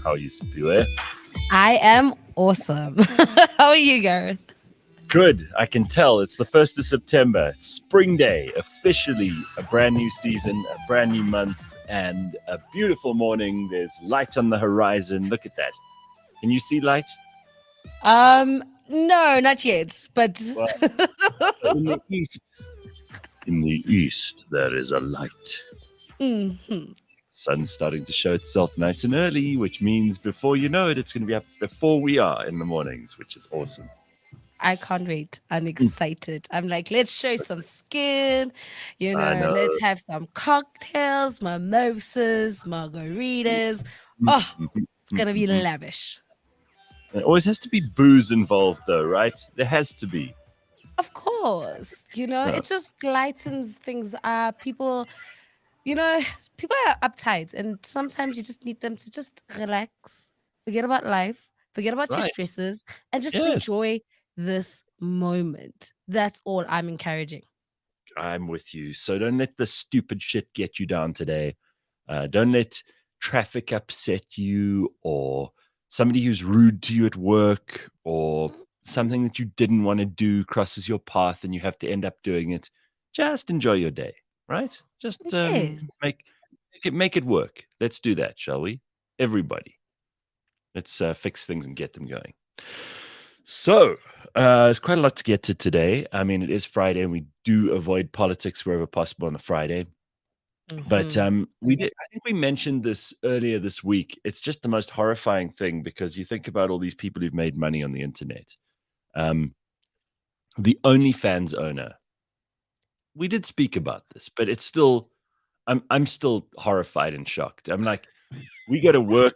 How are you, Simphiwe? I am awesome. How are you, Gareth? Good. I can tell. It's the 1st of September. It's Spring Day. Officially a brand new season, a brand new month, and a beautiful morning. There's light on the horizon. Look at that. Can you see light? No, not yet. But Well, in the east, there is a light. mm-hmm. Sun's starting to show itself nice and early, which means before you know it, it's going to be up before we are in the mornings, which is awesome. I can't wait. I'm excited. I'm like, let's show some skin, know. Let's have some cocktails, mimosas, margaritas. Oh, it's going to be lavish. There always has to be booze involved, though, right? There has to be. Of course. It just lightens things up. People are uptight, and sometimes you just need them to just relax, forget about life, forget about your stresses, and just enjoy this moment. That's all I'm encouraging. I'm with you. So don't let the stupid shit get you down today. Don't let traffic upset you, or somebody who's rude to you at work, or something that you didn't want to do crosses your path and you have to end up doing it. Just enjoy your day, right? Just make it work. Let's do that, shall we? Everybody. Let's fix things and get them going. So, there's quite a lot to get to today. I mean, it is Friday, and we do avoid politics wherever possible on a Friday. Mm-hmm. But I think we mentioned this earlier this week. It's just the most horrifying thing, because you think about all these people who've made money on the internet. The OnlyFans owner. We did speak about this, but it's still, I'm still horrified and shocked. I'm like, we go to work.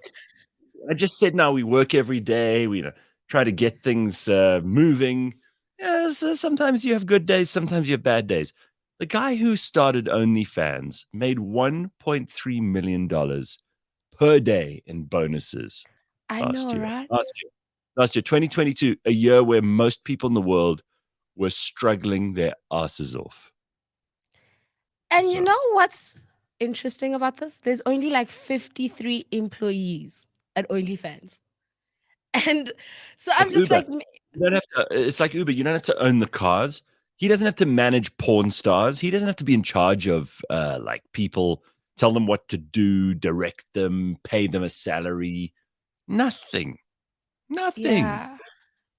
I just said now we work every day. We try to get things moving. Yeah, so sometimes you have good days, sometimes you have bad days. The guy who started OnlyFans made $1.3 million per day in bonuses last year. Right? Last year, 2022, a year where most people in the world were struggling their asses off. And you know what's interesting about this? There's only like 53 employees at OnlyFans. And so I'm just Uber. like, you don't have to, it's like Uber. You don't have to own the cars. He doesn't have to manage porn stars. He doesn't have to be in charge of like people, tell them what to do, direct them, pay them a salary. Nothing. Yeah.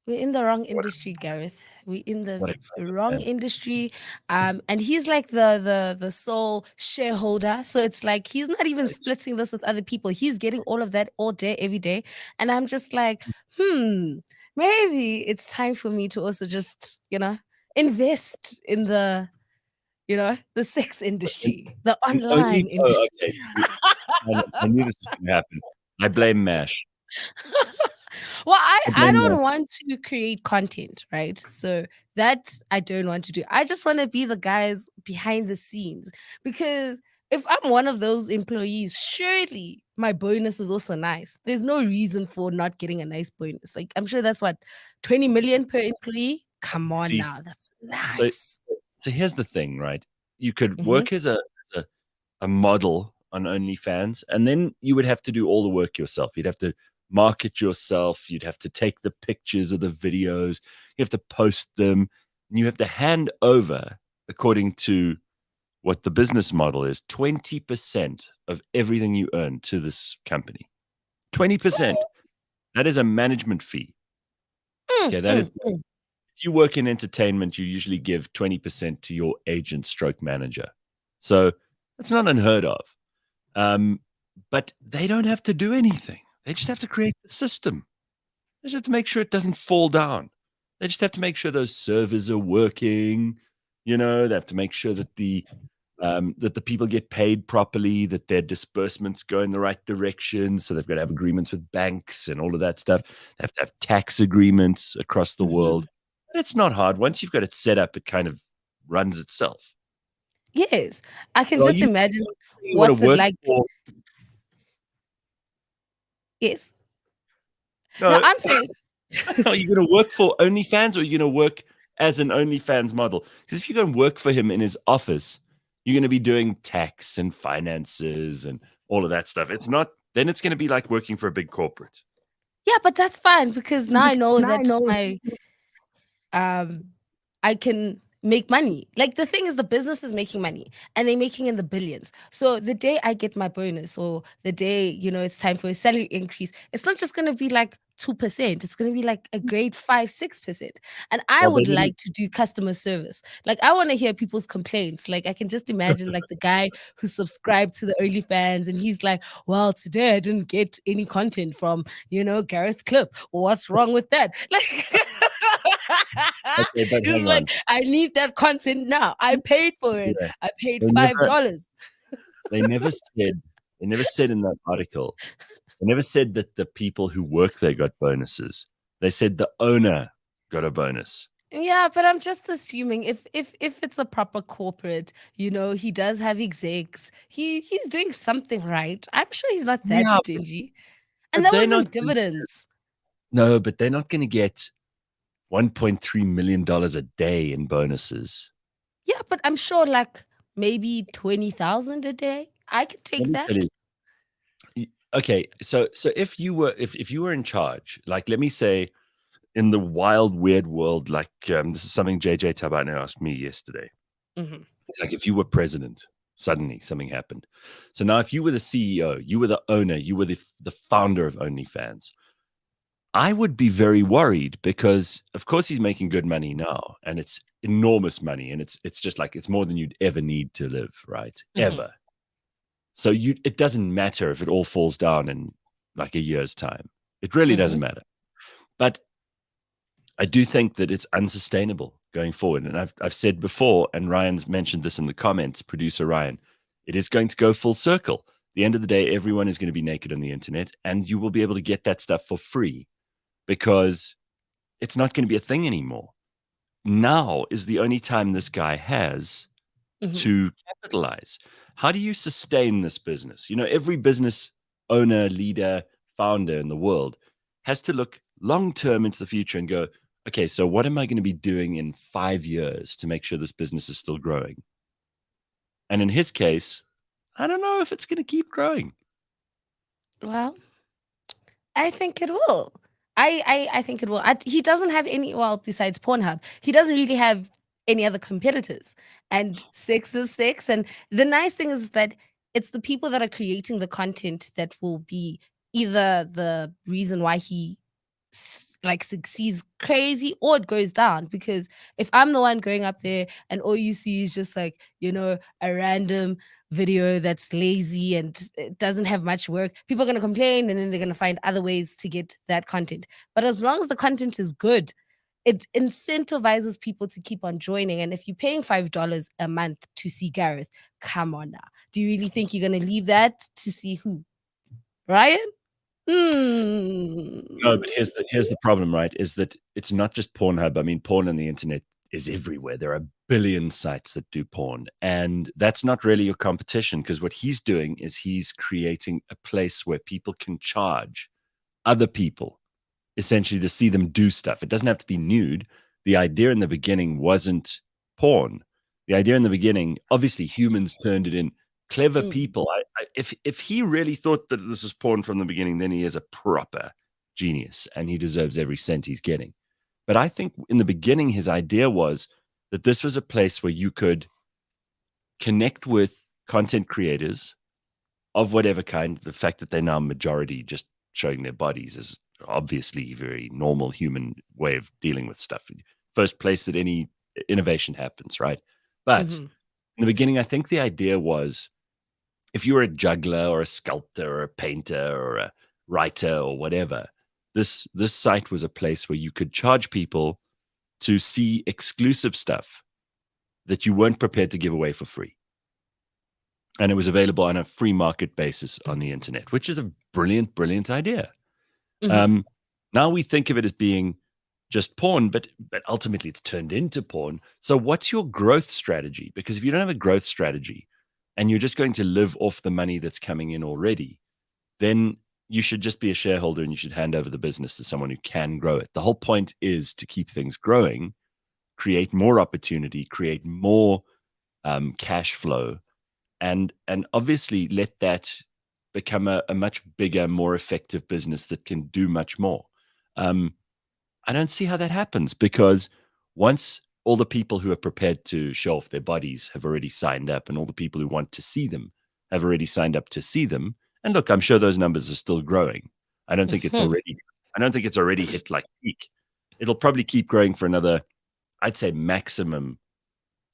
We're in the wrong industry, Gareth. We're in the wrong industry. And he's like the sole shareholder. So it's like he's not even splitting this with other people. He's getting all of that all day, every day. And I'm just like, maybe it's time for me to also just, invest in the, the sex industry, the online industry. Okay. I knew this was going to happen. I blame MASH. Well, I don't want to create content, right? So that I don't want to do. I just want to be the guys behind the scenes, because if I'm one of those employees, surely my bonus is also nice. There's no reason for not getting a nice bonus. Like, I'm sure that's 20 million per employee. Come on now, that's nice. So here's the thing, right? You could work as a model on OnlyFans, and then you would have to do all the work yourself. You'd have to market yourself. You'd have to take the pictures or the videos. You have to post them, and you have to hand over, according to what the business model is, 20% of everything you earn to this company. 20%. That is a management fee. That is. If you work in entertainment, you usually give 20% to your agent stroke manager. So that's not unheard of. But they don't have to do anything. They just have to create the system. They just have to make sure it doesn't fall down. They just have to make sure those servers are working. They have to make sure that the people get paid properly, that their disbursements go in the right direction. So they've got to have agreements with banks and all of that stuff. They have to have tax agreements across the world. But it's not hard. Once you've got it set up, it kind of runs itself. Yes. I can just imagine what's it like. Yes. No, I'm saying. Are you going to work for OnlyFans, or are you going to work as an OnlyFans model? Because if you're going to work for him in his office, you're going to be doing tax and finances and all of that stuff. It's not then it's going to be like working for a big corporate. Yeah, but that's fine because now I know that I can make money. Like the thing is the business is making money and they're making in the billions. So the day I get my bonus or the day, it's time for a salary increase, it's not just gonna be like 2%. It's gonna be like a grade 5, 6%. And I Well, they would didn't. like to do customer service. Like I want to hear people's complaints. Like I can just imagine like the guy who subscribed to the OnlyFans and he's like, well, today I didn't get any content from, Gareth Cliff. What's wrong with that? Like Okay, but It's hang like, on. I need that content now. I paid for it. Yeah. I paid They never, $5. they never said, they never said in that article, they never said that the people who work there got bonuses. They said the owner got a bonus. Yeah, but I'm just assuming if it's a proper corporate, he does have execs. He's doing something right. I'm sure he's not that Yeah, stingy. And but that they're not. wasn't dividends. No, but they're not going to get $1.3 million a day in bonuses. Yeah, but I'm sure like maybe 20,000 a day. I can Let take me tell that. you. Okay, so if you were in charge, like let me say in the wild weird world, like this is something JJ Tabane asked me yesterday. Mhm. It's like if you were president, suddenly something happened. So now if you were the CEO, you were the owner, you were the founder of OnlyFans, I would be very worried because of course he's making good money now and it's enormous money and it's just like it's more than you'd ever need to live, right? Mhm. Ever. So it doesn't matter if it all falls down in like a year's time. It really doesn't Mhm. matter. But I do think that it's unsustainable going forward. And I've said before, and Ryan's mentioned this in the comments, producer Ryan, it is going to go full circle. At the end of the day, everyone is going to be naked on the internet, and you will be able to get that stuff for free because it's not going to be a thing anymore. Now is the only time this guy has Mhm. to capitalize. How do you sustain this business? Every business owner, leader, founder in the world has to look long term into the future and go, okay, so what am I going to be doing in 5 years to make sure this business is still growing? And in his case, I don't know if it's going to keep growing. Well, I think it will. I think it will. He doesn't have any, well, besides Pornhub, he doesn't really have any other competitors. And six is six. And the nice thing is that it's the people that are creating the content that will be either the reason why he like succeeds crazy or it goes down. Because if I'm the one going up there and all you see is just like, a random video that's lazy and it doesn't have much work, people are going to complain and then they're going to find other ways to get that content. But as long as the content is good, it incentivizes people to keep on joining. And if you're paying $5 a month to see Gareth, come on now. Do you really think you're going to leave that to see who? Ryan? No, but Hmm. here's the problem, right? Is that it's not just Pornhub. I mean, porn on the internet is everywhere. There are a billion sites that do porn, and that's not really your competition because what he's doing is he's creating a place where people can charge other people essentially to see them do stuff. It doesn't have to be nude. The idea in the beginning wasn't porn. The idea in the beginning, obviously, humans turned it in. Clever Mm. people. If he really thought that this was porn from the beginning, then he is a proper genius, and he deserves every cent he's getting. But I think in the beginning, his idea was that this was a place where you could connect with content creators of whatever kind. The fact that they're now majority just showing their bodies is obviously a very normal human way of dealing with stuff. First place that any innovation happens, right? But Mhm. in the beginning, I think the idea was if you were a juggler or a sculptor or a painter or a writer or whatever, this site was a place where you could charge people to see exclusive stuff that you weren't prepared to give away for free. And it was available on a free market basis on the internet, which is a brilliant, brilliant idea. Mhm. Um, now we think of it as being just porn, but ultimately it's turned into porn. So what's your growth strategy? Because if you don't have a growth strategy and you're just going to live off the money that's coming in already, then you should just be a shareholder and you should hand over the business to someone who can grow it. The whole point is to keep things growing, create more opportunity, create more cash flow, and obviously let that become a much bigger, more effective business that can do much more. I don't see how that happens, because once all the people who are prepared to show off their bodies have already signed up, and all the people who want to see them have already signed up to see them, and look, I'm sure those numbers are still growing. I don't think it's already hit like peak. It'll probably keep growing for another, I'd say maximum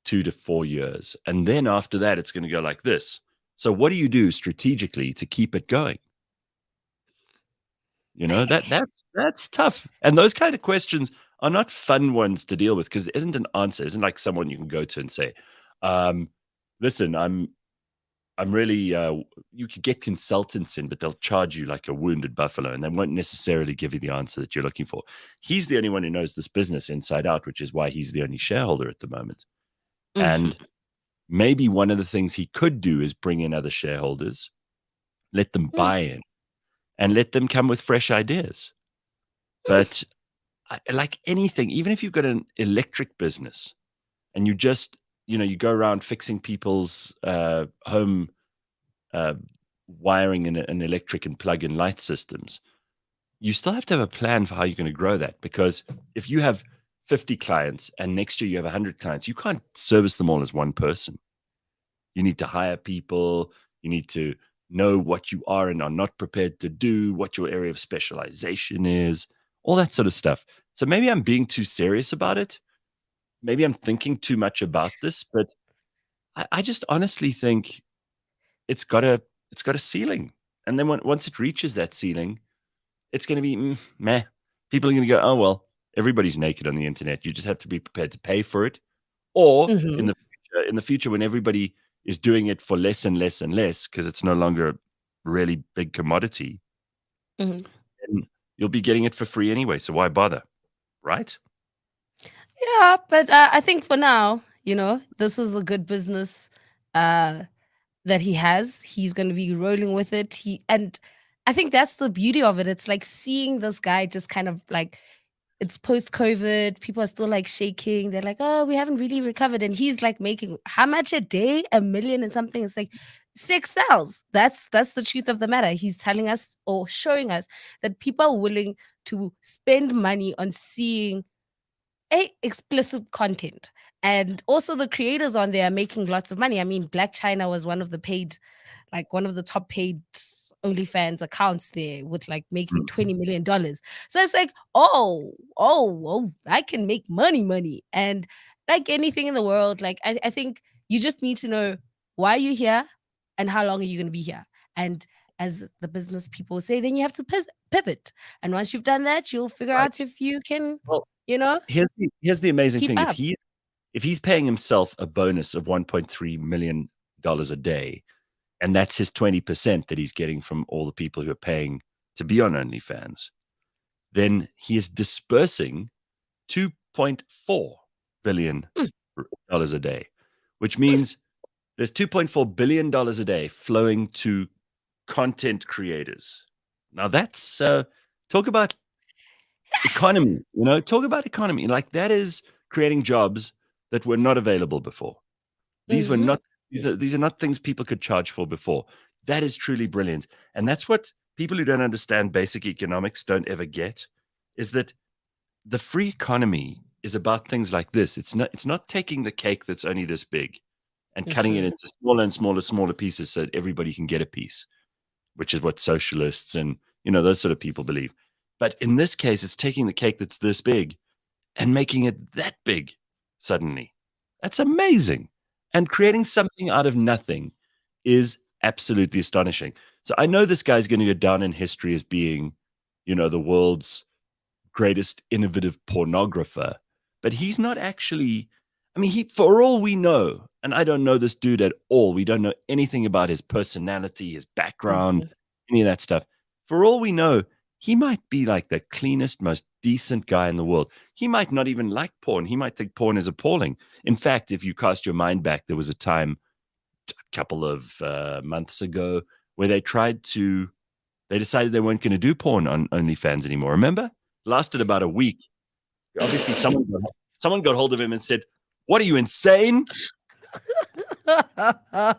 2 to 4 years. And then after that, it's going to go like this. So what do you do strategically to keep it going? That's tough. And those kind of questions are not fun ones to deal with, because there isn't an answer. It isn't like someone you can go to and say, listen, I'm really, you could get consultants in, but they'll charge you like a wounded buffalo, and they won't necessarily give you the answer that you're looking for. He's the only one who knows this business inside out, which is why he's the only shareholder at the moment. And maybe one of the things he could do is bring in other shareholders, let them buy in, and let them come with fresh ideas. But like anything, even if you've got an electric business and you just, you go around fixing people's home wiring and electric and plug-in light systems, you still have to have a plan for how you're going to grow that. Because if you have 50 clients and next year you have 100 clients, you can't service them all as one person. You need to hire people. You need to know what you are and are not prepared to do, what your area of specialization is, all that sort of stuff. So maybe I'm being too serious about it. Maybe I'm thinking too much about this, but I just honestly think it's got a ceiling. And then once it reaches that ceiling, it's going to be meh. People are going to go, oh, well, everybody's naked on the internet. You just have to be prepared to pay for it. Or in the future, when everybody is doing it for less and less and less, because it's no longer a really big commodity, then you'll be getting it for free anyway. So why bother? Right? Yeah, but I think for now, this is a good business that he has. He's going to be rolling with it. And I think that's the beauty of it. It's like seeing this guy just kind of like, it's post-COVID. People are still like shaking. They're like, oh, we haven't really recovered. And he's like making how much a day? 1 million and something. It's like 6 cells. That's the truth of the matter. He's telling us or showing us that people are willing to spend money on seeing explicit content. And also the creators on there are making lots of money. I mean, Black China was one of the top paid OnlyFans accounts there, with like making $20 million. So it's like, oh, I can make money. And like anything in the world, like I think you just need to know why you're here and how long are you going to be here. And as the business people say, then you have to pivot. And once you've done that, you'll figure out if you can, well, here's the amazing thing. up. If he's paying himself a bonus of $1.3 million a day, and that's his 20% that he's getting from all the people who are paying to be on OnlyFans, then he is dispersing $2.4 billion a day, which means there's $2.4 billion a day flowing to content creators. Now that's talk about economy, talk about economy. Like, that is creating jobs that were not available before. These are not things people could charge for before. That is truly brilliant. And that's what people who don't understand basic economics don't ever get, is that the free economy is about things like this. It's not taking the cake that's only this big and cutting it into smaller and smaller pieces so that everybody can get a piece, which is what socialists and those sort of people believe. But in this case, it's taking the cake that's this big and making it that big suddenly. That's amazing. And creating something out of nothing is absolutely astonishing. So I know this guy's going to go down in history as being, the world's greatest innovative pornographer, but he's not actually. I mean, for all we know, and I don't know this dude at all, we don't know anything about his personality, his background, any of that stuff. For all we know, he might be like the cleanest, most decent guy in the world. He might not even like porn. He might think porn is appalling. In fact, if you cast your mind back, there was a time a couple of months ago where they decided they weren't going to do porn on OnlyFans anymore. Remember? Lasted about a week. Obviously, someone got hold of him and said, "What, are you insane?" You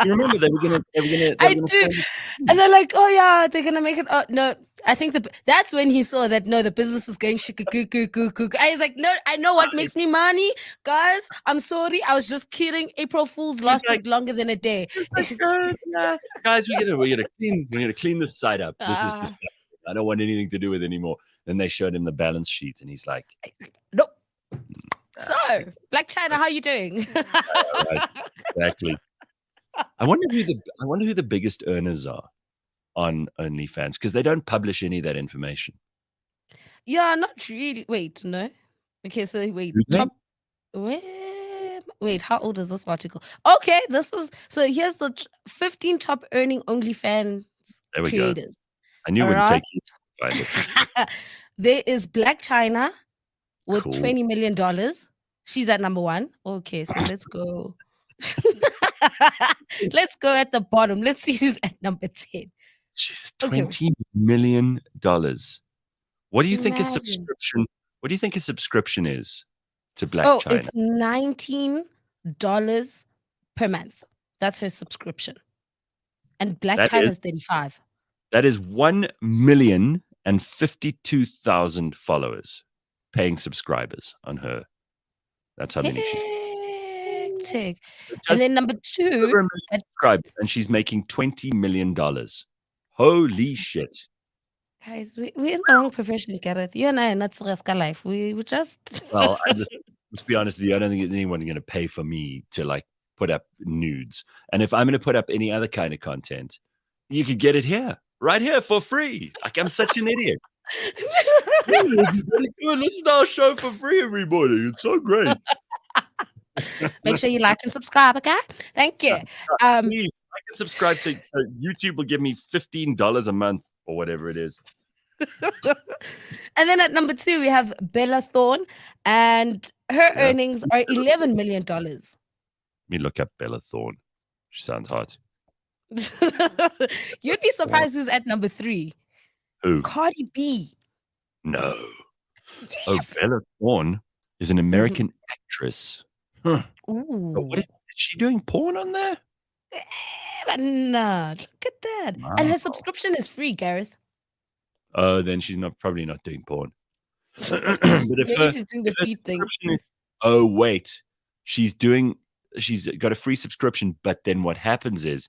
remember they were gonna I do. And they're like, oh yeah, they're gonna make it. Oh no, I think that's when he saw that no, the business is going shikakoo. I was like, no, I know what makes me money, guys. I'm sorry, I was just kidding. April Fools lasted longer than a day. Yeah. Guys, we're gonna clean this site up. This is the stuff I don't want anything to do with anymore. Then they showed him the balance sheet, and he's like, nope. So, Black China, how are you doing? Right, exactly. I wonder who the biggest earners are on OnlyFans, because they don't publish any of that information. Yeah, not really. Wait, no. Okay, so wait, wait, how old is this article? Okay, so here's the 15 top earning OnlyFans creators. I knew it wouldn't take you to find it. There is Black China with $20 million. She's at number 1. Okay, so let's go. Let's go at the bottom. Let's see who's at number 10. Jesus, $20 million. What do you think a subscription? What do you think a subscription is to Black China? It's $19 per month. That's her subscription. And Black China is 35. That is 1,052,000 followers, paying subscribers on her. That's how many she's. And then number 2, and she's making $20 million. Holy shit! Guys, we're in the wrong profession, Gareth. You and I are not Sreska life. We just. Well, let's be honest with you. I don't think anyone's going to pay for me to like put up nudes. And if I'm going to put up any other kind of content, you could get it here, right here for free. Like I'm such an idiot. Listen to our show for free, everybody. It's so great. Make sure you like and subscribe, okay? Thank you. Please like and subscribe so YouTube will give me $15 a month or whatever it is. And then at number 2, we have Bella Thorne, and her earnings are $11 million. Let me look up Bella Thorne. She sounds hot. You'd be surprised who's at number 3. Who? Cardi B. No. Yes. Oh, Bella Thorne is an American actress. Huh. Ooh. Is she doing porn on there? No, look at that. Wow. And her subscription is free, Gareth. Oh, then she's probably not doing porn. But maybe she's doing the feed thing. Oh, wait. She's got a free subscription, but then what happens is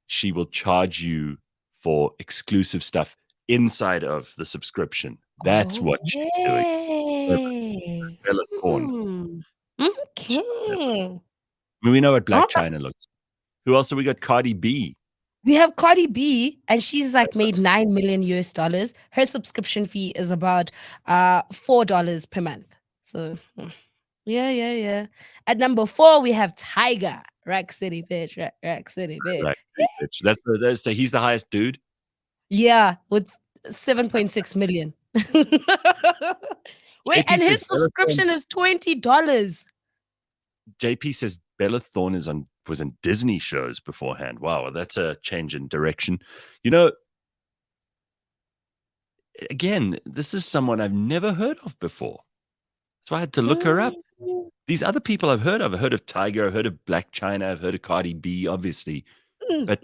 she will charge you for exclusive stuff inside of the subscription. That's what she's doing. Bella Thorne. Okay. I mean, we know what Black China looks like. Who else have we got? Cardi B. We have Cardi B, and she's like made $9 million US. Her subscription fee is about $4 per month. So yeah. At number 4, we have Tiger. Rack City bitch. Rack City bitch. That's he's the highest dude. Yeah, with 7.6 million. Wait, and his subscription is $20. JP says Bella Thorne was in Disney shows beforehand. Wow, that's a change in direction. You know, again, this is someone I've never heard of before. So I had to look her up. These other people I've heard of. I've heard of Tiger, I've heard of Black China, I've heard of Cardi B, obviously. But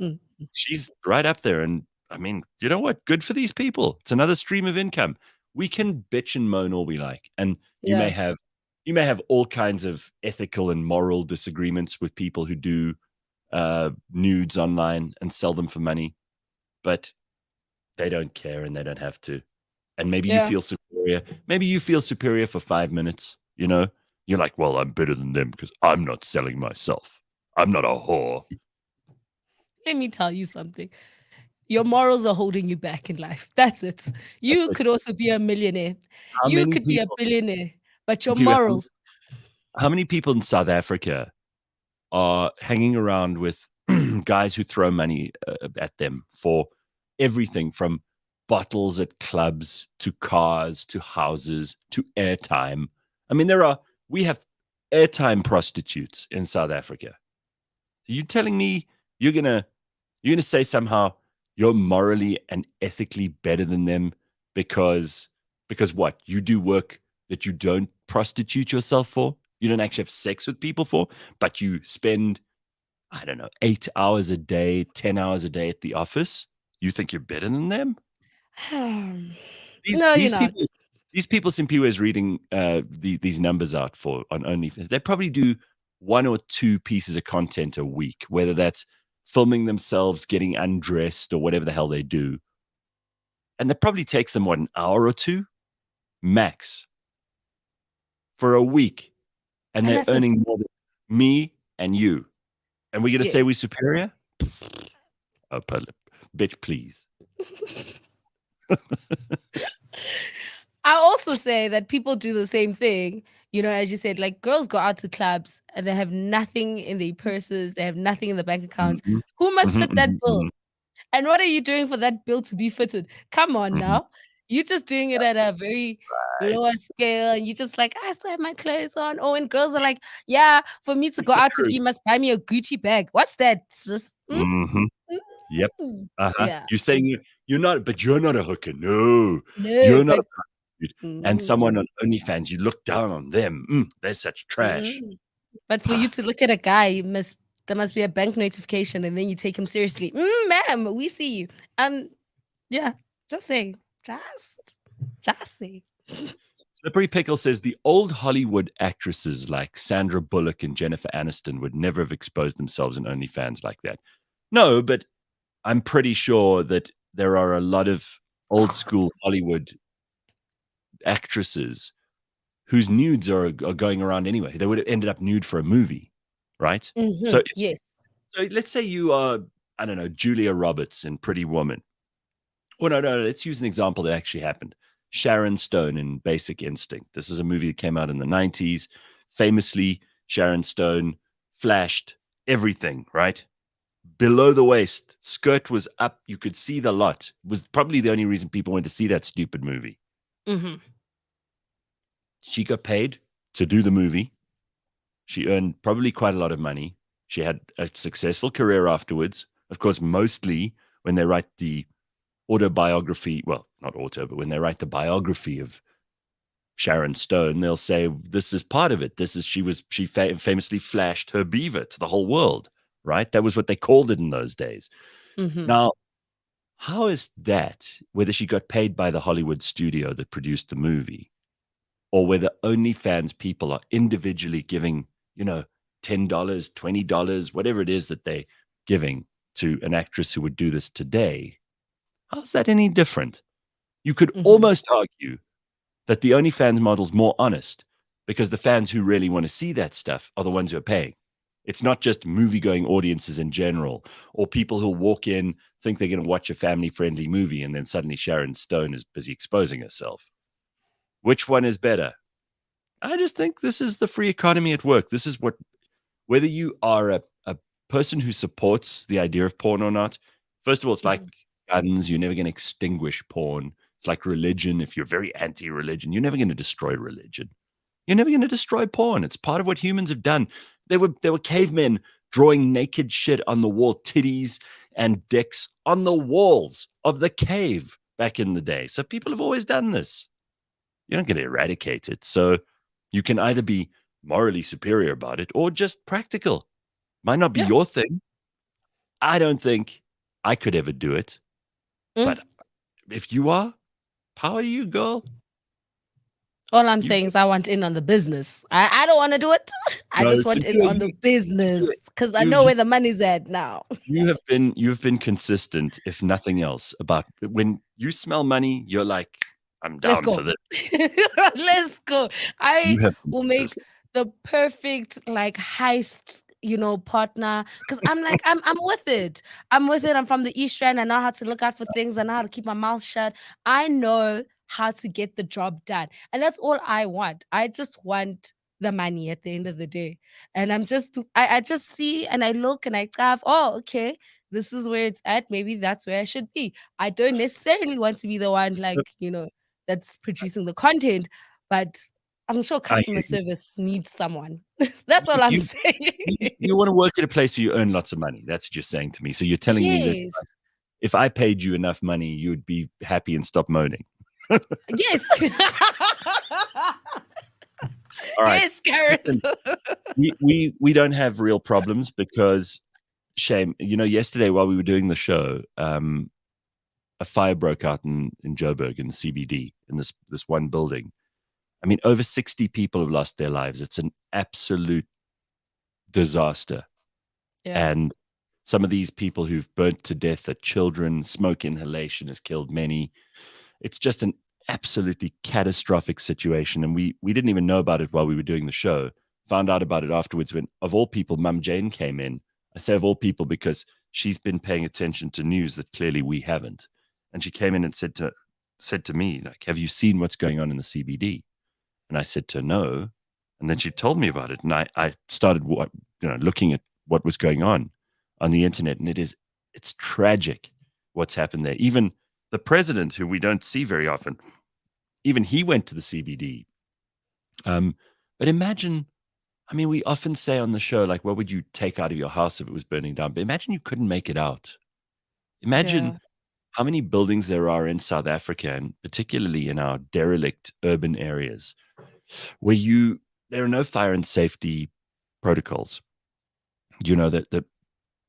she's right up there. And I mean, you know what? Good for these people. It's another stream of income. We can bitch and moan all we like. And you may have all kinds of ethical and moral disagreements with people who do nudes online and sell them for money, but they don't care and they don't have to. And maybe you feel superior. Maybe you feel superior for 5 minutes. You know, you're like, well, I'm better than them because I'm not selling myself. I'm not a whore. Let me tell you something. Your morals are holding you back in life. That's it. You could also be a millionaire. You could be a billionaire, but your morals. How many people in South Africa are hanging around with guys who throw money at them for everything from bottles at clubs to cars to houses to airtime? I mean, we have airtime prostitutes in South Africa. So you telling me you're gonna say somehow you're morally and ethically better than them because what? You do work that you don't prostitute yourself for? You don't actually have sex with people for, but you spend I don't know, 8 hours a day, 10 hours a day at the office, you think you're better than them? These No, you're these not. people these people Simphiwe is reading these numbers out for on OnlyFans. They probably do 1 or 2 pieces of content a week, whether that's filming themselves getting undressed or whatever the hell they do. And that probably takes them, what, an hour or 2 max for a week, and And they're that's it. earning more than me and you. And we're gonna say Yes. we're superior? Oh, bitch, please. I also say that people do the same thing. You know, as you said, like girls go out to clubs and they have nothing in their purses, they have nothing in the bank accounts. Mhm. Who must Mhm, fit that mhm, bill? mhm, And what are you doing for that bill to be fitted? Come on mhm. now. You're just doing it at a very lower Right. scale. And you just like, I still have my clothes on. Oh, and girls are like, yeah, for me to go out today, you must buy me a Gucci bag. What's that, sis? Mhm. Yep. Mm. Uh-huh. Yeah. You're saying you're not, but you're not a hooker. No, No, you're not a but prostitute. And mm, someone on OnlyFans, you look down on them. They're such trash. mm. But for you Pah. to look at a guy, there must be a bank notification, and then you take him seriously. Ma'am, we see you. Yeah, just say, just say. Slippery Pickle says the old Hollywood actresses like Sandra Bullock and Jennifer Aniston would never have exposed themselves in OnlyFans like that. No, but I'm pretty sure that there are a lot of old school Hollywood actresses whose nudes are going around anyway. They would have ended up nude for a movie, right? So, Yes. so let's say you are, I don't know, Julia Roberts in Pretty Woman. Well, no. Let's use an example that actually happened. Sharon Stone in Basic Instinct. This is a movie that came out in the 90s. Famously, Sharon Stone flashed everything, right? Below the waist, skirt was up. You could see the lot. It was probably the only reason people went to see that stupid movie. Mm-hmm. She got paid to do the movie. She earned probably quite a lot of money. She had a successful career afterwards. Of course, mostly when they write the autobiography, well, not auto, but when they write the biography of Sharon Stone, they'll say this is part of it. She famously flashed her beaver to the whole world, right? That was what they called it in those days. Mm-hmm. Now, how is that, whether she got paid by the Hollywood studio that produced the movie, or whether OnlyFans people are individually giving, $10, $20, whatever it is that they're giving to an actress who would do this today, how's that any different? You could Mm-hmm. almost argue that the OnlyFans model is more honest because the fans who really want to see that stuff are the ones who are paying. It's not just movie-going audiences in general or people who walk in, think they're going to watch a family-friendly movie, and then suddenly Sharon Stone is busy exposing herself. Which one is better? I just think this is the free economy at work. This is whether you are a person who supports the idea of porn or not. First of all, it's like Mm-hmm. guns. You're never going to extinguish porn. It's like religion. If you're very anti-religion, you're never going to destroy religion. You're never going to destroy porn. It's part of what humans have done. There were cavemen drawing naked shit on the wall, titties and dicks on the walls of the cave back in the day. So people have always done this. You're not going to eradicate it. So you can either be morally superior about it or just practical. Might not be Yeah. your thing. I don't think I could ever do it. Mm. But if you are, power you, girl. All I'm You saying is I want in on the business. I don't want to do it. I no, just want in Simphiwe, on the business because I you know you where the money's at now. you've been consistent, if nothing else, about when you smell money, you're like, I'm Let's down for go. this. Let's go. I You have been will make consistent. the perfect like heist, partner. Cause I'm like, I'm with it. I'm with it. I'm from the East Rand. I know how to look out for things. I know how to keep my mouth shut. I know how to get the job done. And that's all I want. I just want the money at the end of the day. And I just see and I look and I have, oh, okay, this is where it's at. Maybe that's where I should be. I don't necessarily want to be the one like, that's producing the content, but I'm sure I customer hear you. service needs someone. That's all I'm You saying. you wanna work at a place where you earn lots of money. That's what you're saying to me. So you're telling me that Yes. if I paid you enough money, you'd be happy and stop moaning. Yes. All right. Yes, Gareth. Listen, we don't have real problems because shame. Yesterday while we were doing the show, a fire broke out in Joburg in the CBD in this one building. I mean, over 60 people have lost their lives. It's an absolute disaster. Yeah. And some of these people who've burnt to death are children. Smoke inhalation has killed many. It's just an absolutely catastrophic situation. And we didn't even know about it while we were doing the show. Found out about it afterwards when, of all people, Mum Jane came in. I say of all people because she's been paying attention to news that clearly we haven't. And she came in and said to me, like, have you seen what's going on in the CBD? And I said to her, no. And then she told me about it. And I started looking at what was going on the internet. And it's tragic what's happened there. Even the president, who we don't see very often, even he went to the CBD. But imagine, I mean, we often say on the show, like, what would you take out of your house if it was burning down? But imagine you couldn't make it out. Imagine how many buildings there are in South Africa, and particularly in our derelict urban areas, where there are no fire and safety protocols. That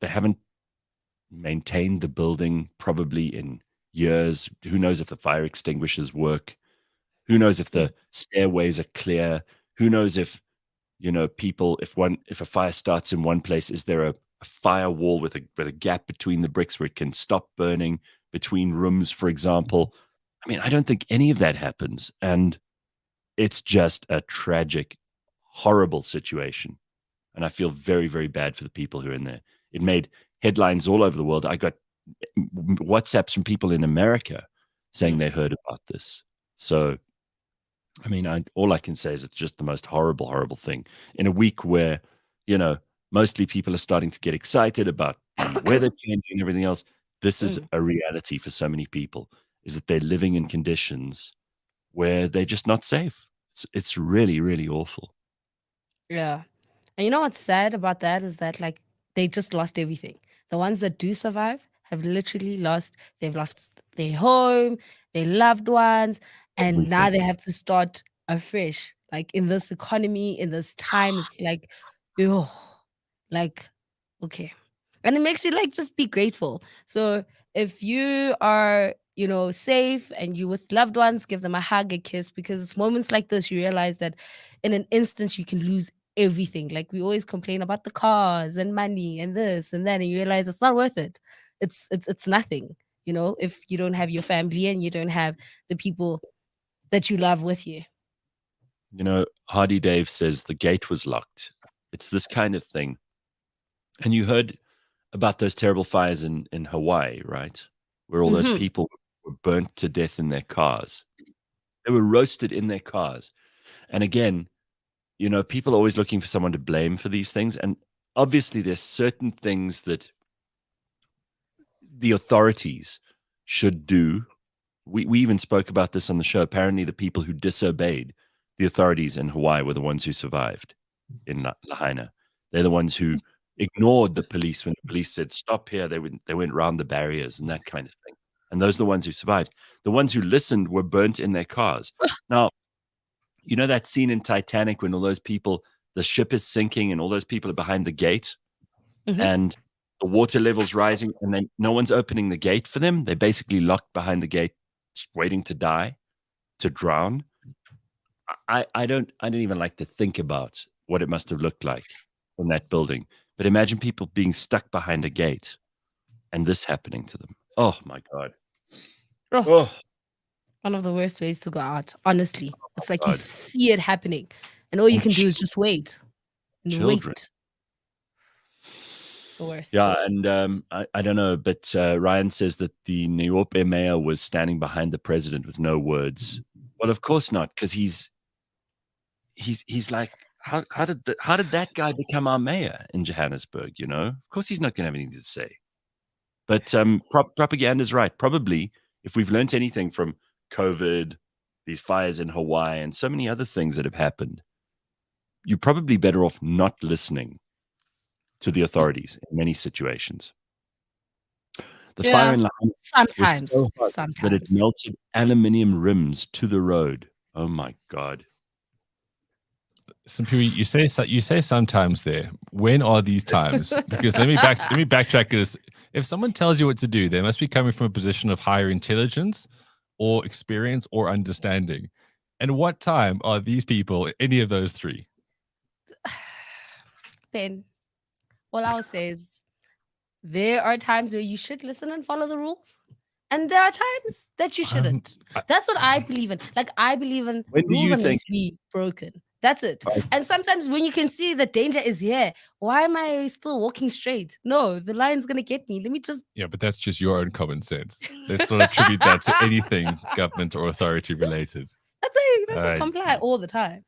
they haven't maintained the building probably in years. Who knows if the fire extinguishers work? Who knows if the stairways are clear? Who knows if people, if a fire starts in one place, is there a firewall with a gap between the bricks where it can stop burning between rooms, for example? I mean, I don't think any of that happens, and it's just a tragic, horrible situation. And I feel very, very bad for the people who are in there. It made headlines all over the world. I got WhatsApps from people in America saying they heard about this. So, I mean, all I can say is it's just the most horrible, horrible thing in a week where, mostly people are starting to get excited about the weather changing and everything else. This is a reality for so many people, is that they're living in conditions where they're just not safe. It's really, really awful. Yeah. And you know what's sad about that is that, like, they just lost everything. The ones that do survive have literally they've lost their home, their loved ones, and now Everything. they have to start afresh. Like, in this economy, in this time, it's like, like, okay. And it makes you, like, just be grateful. So if you are, safe and you with loved ones, give them a hug, a kiss, because it's moments like this you realize that in an instant you can lose everything. Like, we always complain about the cars and money and this and that, and you realize it's not worth it. It's nothing, if you don't have your family and you don't have the people that you love with you. Hardy Dave says the gate was locked. It's this kind of thing. And you heard about those terrible fires in Hawaii, right? Where all those people were burnt to death in their cars. They were roasted in their cars. And again, people are always looking for someone to blame for these things. And obviously there's certain things that the authorities should do. We even spoke about this on the show. Apparently the people who disobeyed the authorities in Hawaii were the ones who survived in Lahaina. They're the ones who ignored the police when the police said, stop here. They went round the barriers and that kind of thing. And those are the ones who survived. The ones who listened were burnt in their cars. Now, that scene in Titanic when all those people, the ship is sinking and all those people are behind the gate and the water level's rising and then no one's opening the gate for them. They're basically locked behind the gate, just waiting to die, to drown. I don't even like to think about what it must have looked like in that building. But imagine people being stuck behind a gate and this happening to them. Oh my God. Oh. One of the worst ways to go out, honestly. It's like you God. see it happening, and all you can do is just wait and Children. wait. The worst. Yeah, and I don't know, but Ryan says that the Niobe mayor was standing behind the president with no words. Well, of course not, because he's like, how did that guy become our mayor in Johannesburg? Of course he's not going to have anything to say. But propaganda's right. Probably, if we've learned anything from COVID, these fires in Hawaii, and so many other things that have happened, you're probably better off not listening to the authorities in many situations. The fire in Lahaina sometimes, was so hot that it melted aluminium rims to the road. Oh my God. Simphiwe, you say sometimes there. When are these times? Because let me backtrack this. If someone tells you what to do, they must be coming from a position of higher intelligence or experience or understanding. And what time are these people, any of those three? Ben, all I'll say is there are times where you should listen and follow the rules. And there are times that you shouldn't. That's what I believe in. Like, I believe in rules are meant to be broken. That's it. And sometimes when you can see the danger is here, why am I still walking straight? No, the lion's going to get me. Let me just... Yeah, but that's just your own common sense. Let's not attribute that to anything government or authority related. That's comply all the time.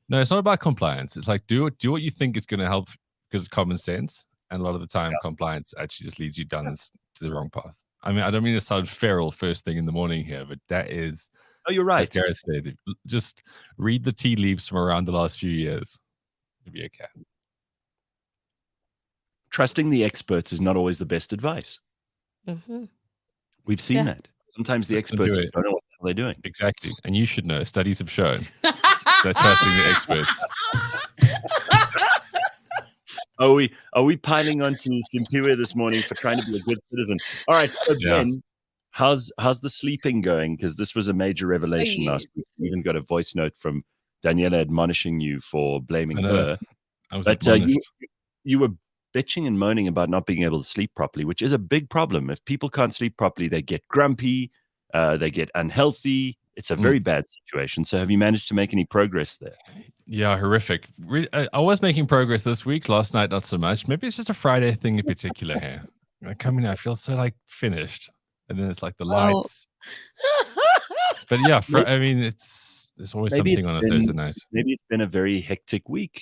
No, it's not about compliance. It's like, do what you think is going to help because it's common sense. And a lot of the time, compliance actually just leads you down to the wrong path. I mean, I don't mean to sound feral first thing in the morning here, but that is... Oh, you're right. As Gareth said, just read the tea leaves from around the last few years. It'll be okay. Trusting the experts is not always the best advice. Mm-hmm. We've seen that. Sometimes the experts don't know what they're doing. Exactly. And you should know. Studies have shown that trusting the experts. Are we piling onto Simphiwe this morning for trying to be a good citizen? All right, so Ben, how's the sleeping going? Because this was a major revelation last week. We even got a voice note from Daniela admonishing you for blaming her. But you were bitching and moaning about not being able to sleep properly, which is a big problem. If people can't sleep properly, they get grumpy, they get unhealthy. It's a very bad situation. So have you managed to make any progress there? Yeah, horrific. I was making progress this week. Last night, not so much. Maybe it's just a Friday thing in particular here. I come in, I feel so like finished. And then it's like the lights. But yeah, I mean, there's always something on a Thursday night. Maybe it's been a very hectic week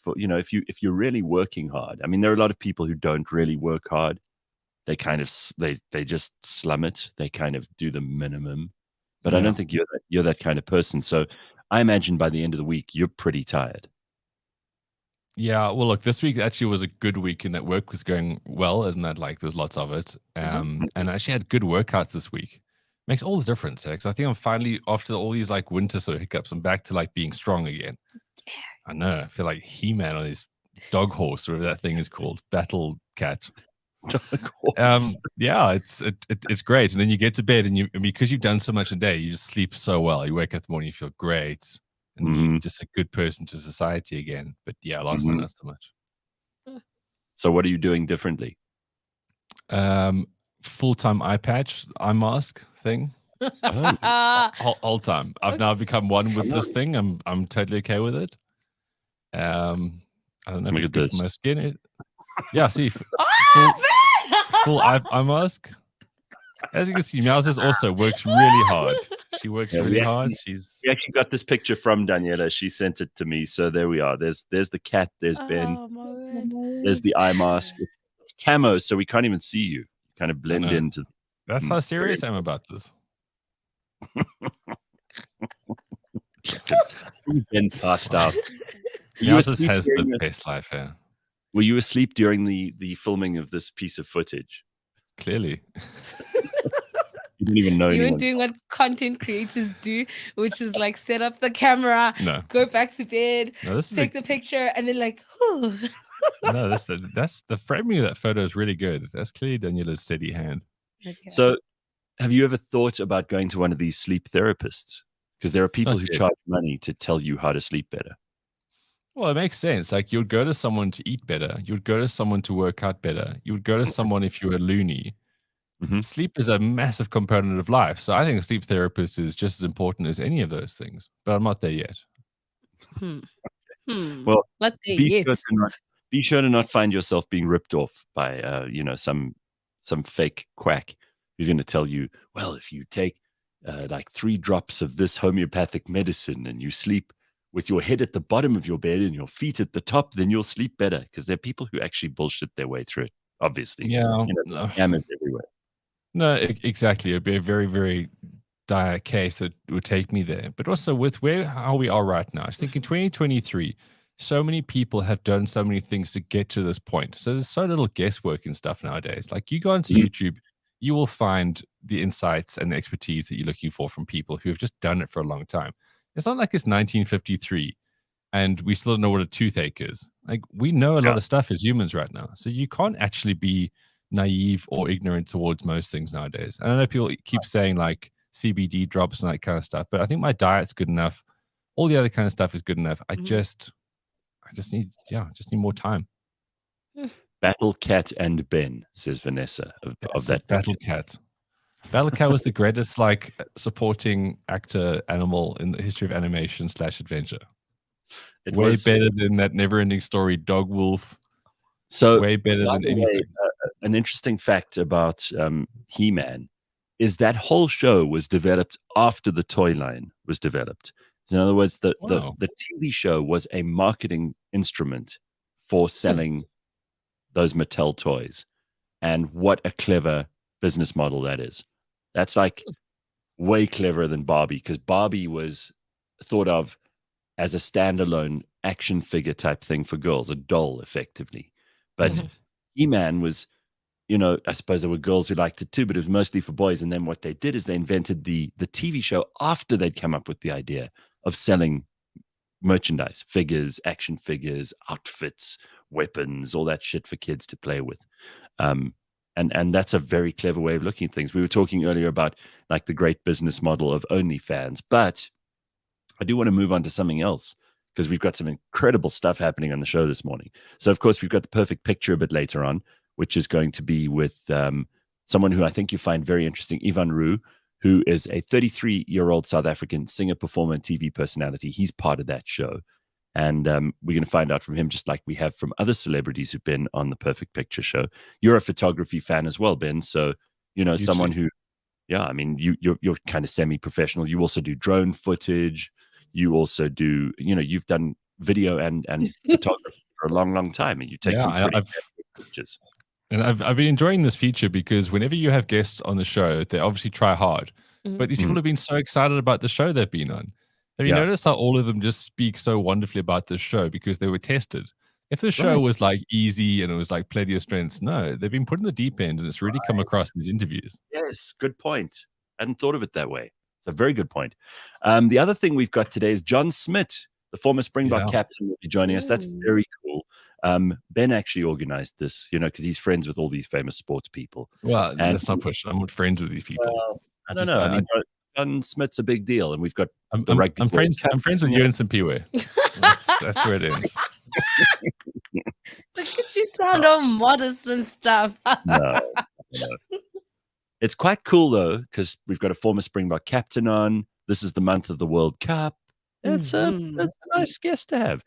for, if you're really working hard. I mean, there are a lot of people who don't really work hard. They kind of, they just slum it. They kind of do the minimum. But I don't think you're that kind of person. So I imagine by the end of the week, you're pretty tired. Yeah, well, look, this week actually was a good week in that work was going well, and that there's lots of it. And I actually had good workouts this week. Makes all the difference, because I think I'm finally, after all these winter sort of hiccups, I'm back to being strong again. Yeah. I know. I feel like He-Man on his dog horse, whatever that thing is called, Battle Cat. Yeah, it's great. And then you get to bed, and because you've done so much a day, you just sleep so well. You wake up in the morning, you feel great, and you're just a good person to society again. But yeah, last night not so much. So what are you doing differently? Full-time eye patch, eye mask thing. All time. I've now become one with this thing. I'm totally okay with it. I don't know if it's good for my skin. Yeah, see, full eye mask. As you can see, Mouse also works really hard. She works really hard. We actually got this picture from Daniela. She sent it to me. So there we are. There's the cat. There's Ben. There's the eye mask. It's camo, so we can't even see you. You kind of blend into. That's how serious I am about this. Ben passed out. Mouse has the best life here. Were you asleep during the filming of this piece of footage? Clearly. You didn't even know. You were doing what content creators do, which is set up the camera, go back to bed, take the picture, and then whew. No, that's the framing of that photo is really good. That's clearly Daniela's steady hand. Okay. So, have you ever thought about going to one of these sleep therapists? Because there are people who charge money to tell you how to sleep better. Well, it makes sense. You'd go to someone to eat better. You'd go to someone to work out better. You would go to someone if you were loony. Sleep is a massive component of life. So I think a sleep therapist is just as important as any of those things. But I'm not there yet. Well, not there yet. Be sure to not find yourself being ripped off by some fake quack who's going to tell you, well, if you take 3 drops of this homeopathic medicine and you sleep with your head at the bottom of your bed and your feet at the top, then you'll sleep better. Because there are people who actually bullshit their way through it, obviously. Yeah. Scammers everywhere. No, exactly. It'd be a very, very dire case that would take me there. But also with how we are right now, I think in 2023, so many people have done so many things to get to this point. So there's so little guesswork and stuff nowadays. You go onto YouTube, you will find the insights and the expertise that you're looking for from people who have just done it for a long time. It's not like it's 1953 and we still don't know what a toothache is. Like, we know a lot of stuff as humans right now. So you can't actually be naive or ignorant towards most things nowadays. I don't know if people keep saying like CBD drops and that kind of stuff, but I think my diet's good enough. All the other kind of stuff is good enough. I just need more time. Battle Cat and Ben, says Vanessa of that Battle Cat. Battle Cat was the greatest like supporting actor animal in the history of animation / adventure. It way was better than that never-ending story Dog Wolf. So way better than anything. An interesting fact about He-Man is that whole show was developed after the toy line was developed. In other words, the TV show was a marketing instrument for selling those Mattel toys. And what a clever business model that is. That's like way cleverer than Barbie, because Barbie was thought of as a standalone action figure type thing for girls, a doll effectively. But He-Man was, I suppose there were girls who liked it too, but it was mostly for boys. And then what they did is they invented the TV show after they'd come up with the idea of selling merchandise, figures, action figures, outfits, weapons, all that shit for kids to play with. And that's a very clever way of looking at things. We were talking earlier about like the great business model of OnlyFans, but I do want to move on to something else because we've got some incredible stuff happening on the show this morning. So, of course, we've got the perfect picture a bit later on, which is going to be with someone who I think you find very interesting, Roux, who is a 33-year-old South African singer, performer, and TV personality. He's part of that show. And we're going to find out from him, just like we have from other celebrities who've been on the Perfect Picture show. You're a photography fan as well, Ben. So, someone who, I mean, you're kind of semi-professional. You also do drone footage. You also do, you've done video and photography for a long, long time. And you take some pretty pictures. And I've been enjoying this feature because whenever you have guests on the show, they obviously try hard. But these people have been so excited about the show they've been on. Have you noticed how all of them just speak so wonderfully about this show because they were tested? If the show was like easy and it was like plenty of strengths, no, they've been put in the deep end and it's really come across in these interviews. Yes, good point. I hadn't thought of it that way. It's a very good point. The other thing we've got today is John Smit, the former Springbok captain, will be joining us. That's very cool. Ben actually organized this, because he's friends with all these famous sports people. Well, let's not push. I'm not friends with these people. I don't know. I mean, John Smith's a big deal, and we've got the rugby. I'm friends with you and Simphiwe. That's where it ends. Look at you, sound all modest and stuff. No. It's quite cool though, because we've got a former Springbok captain on. This is the month of the World Cup. It's a nice guest to have.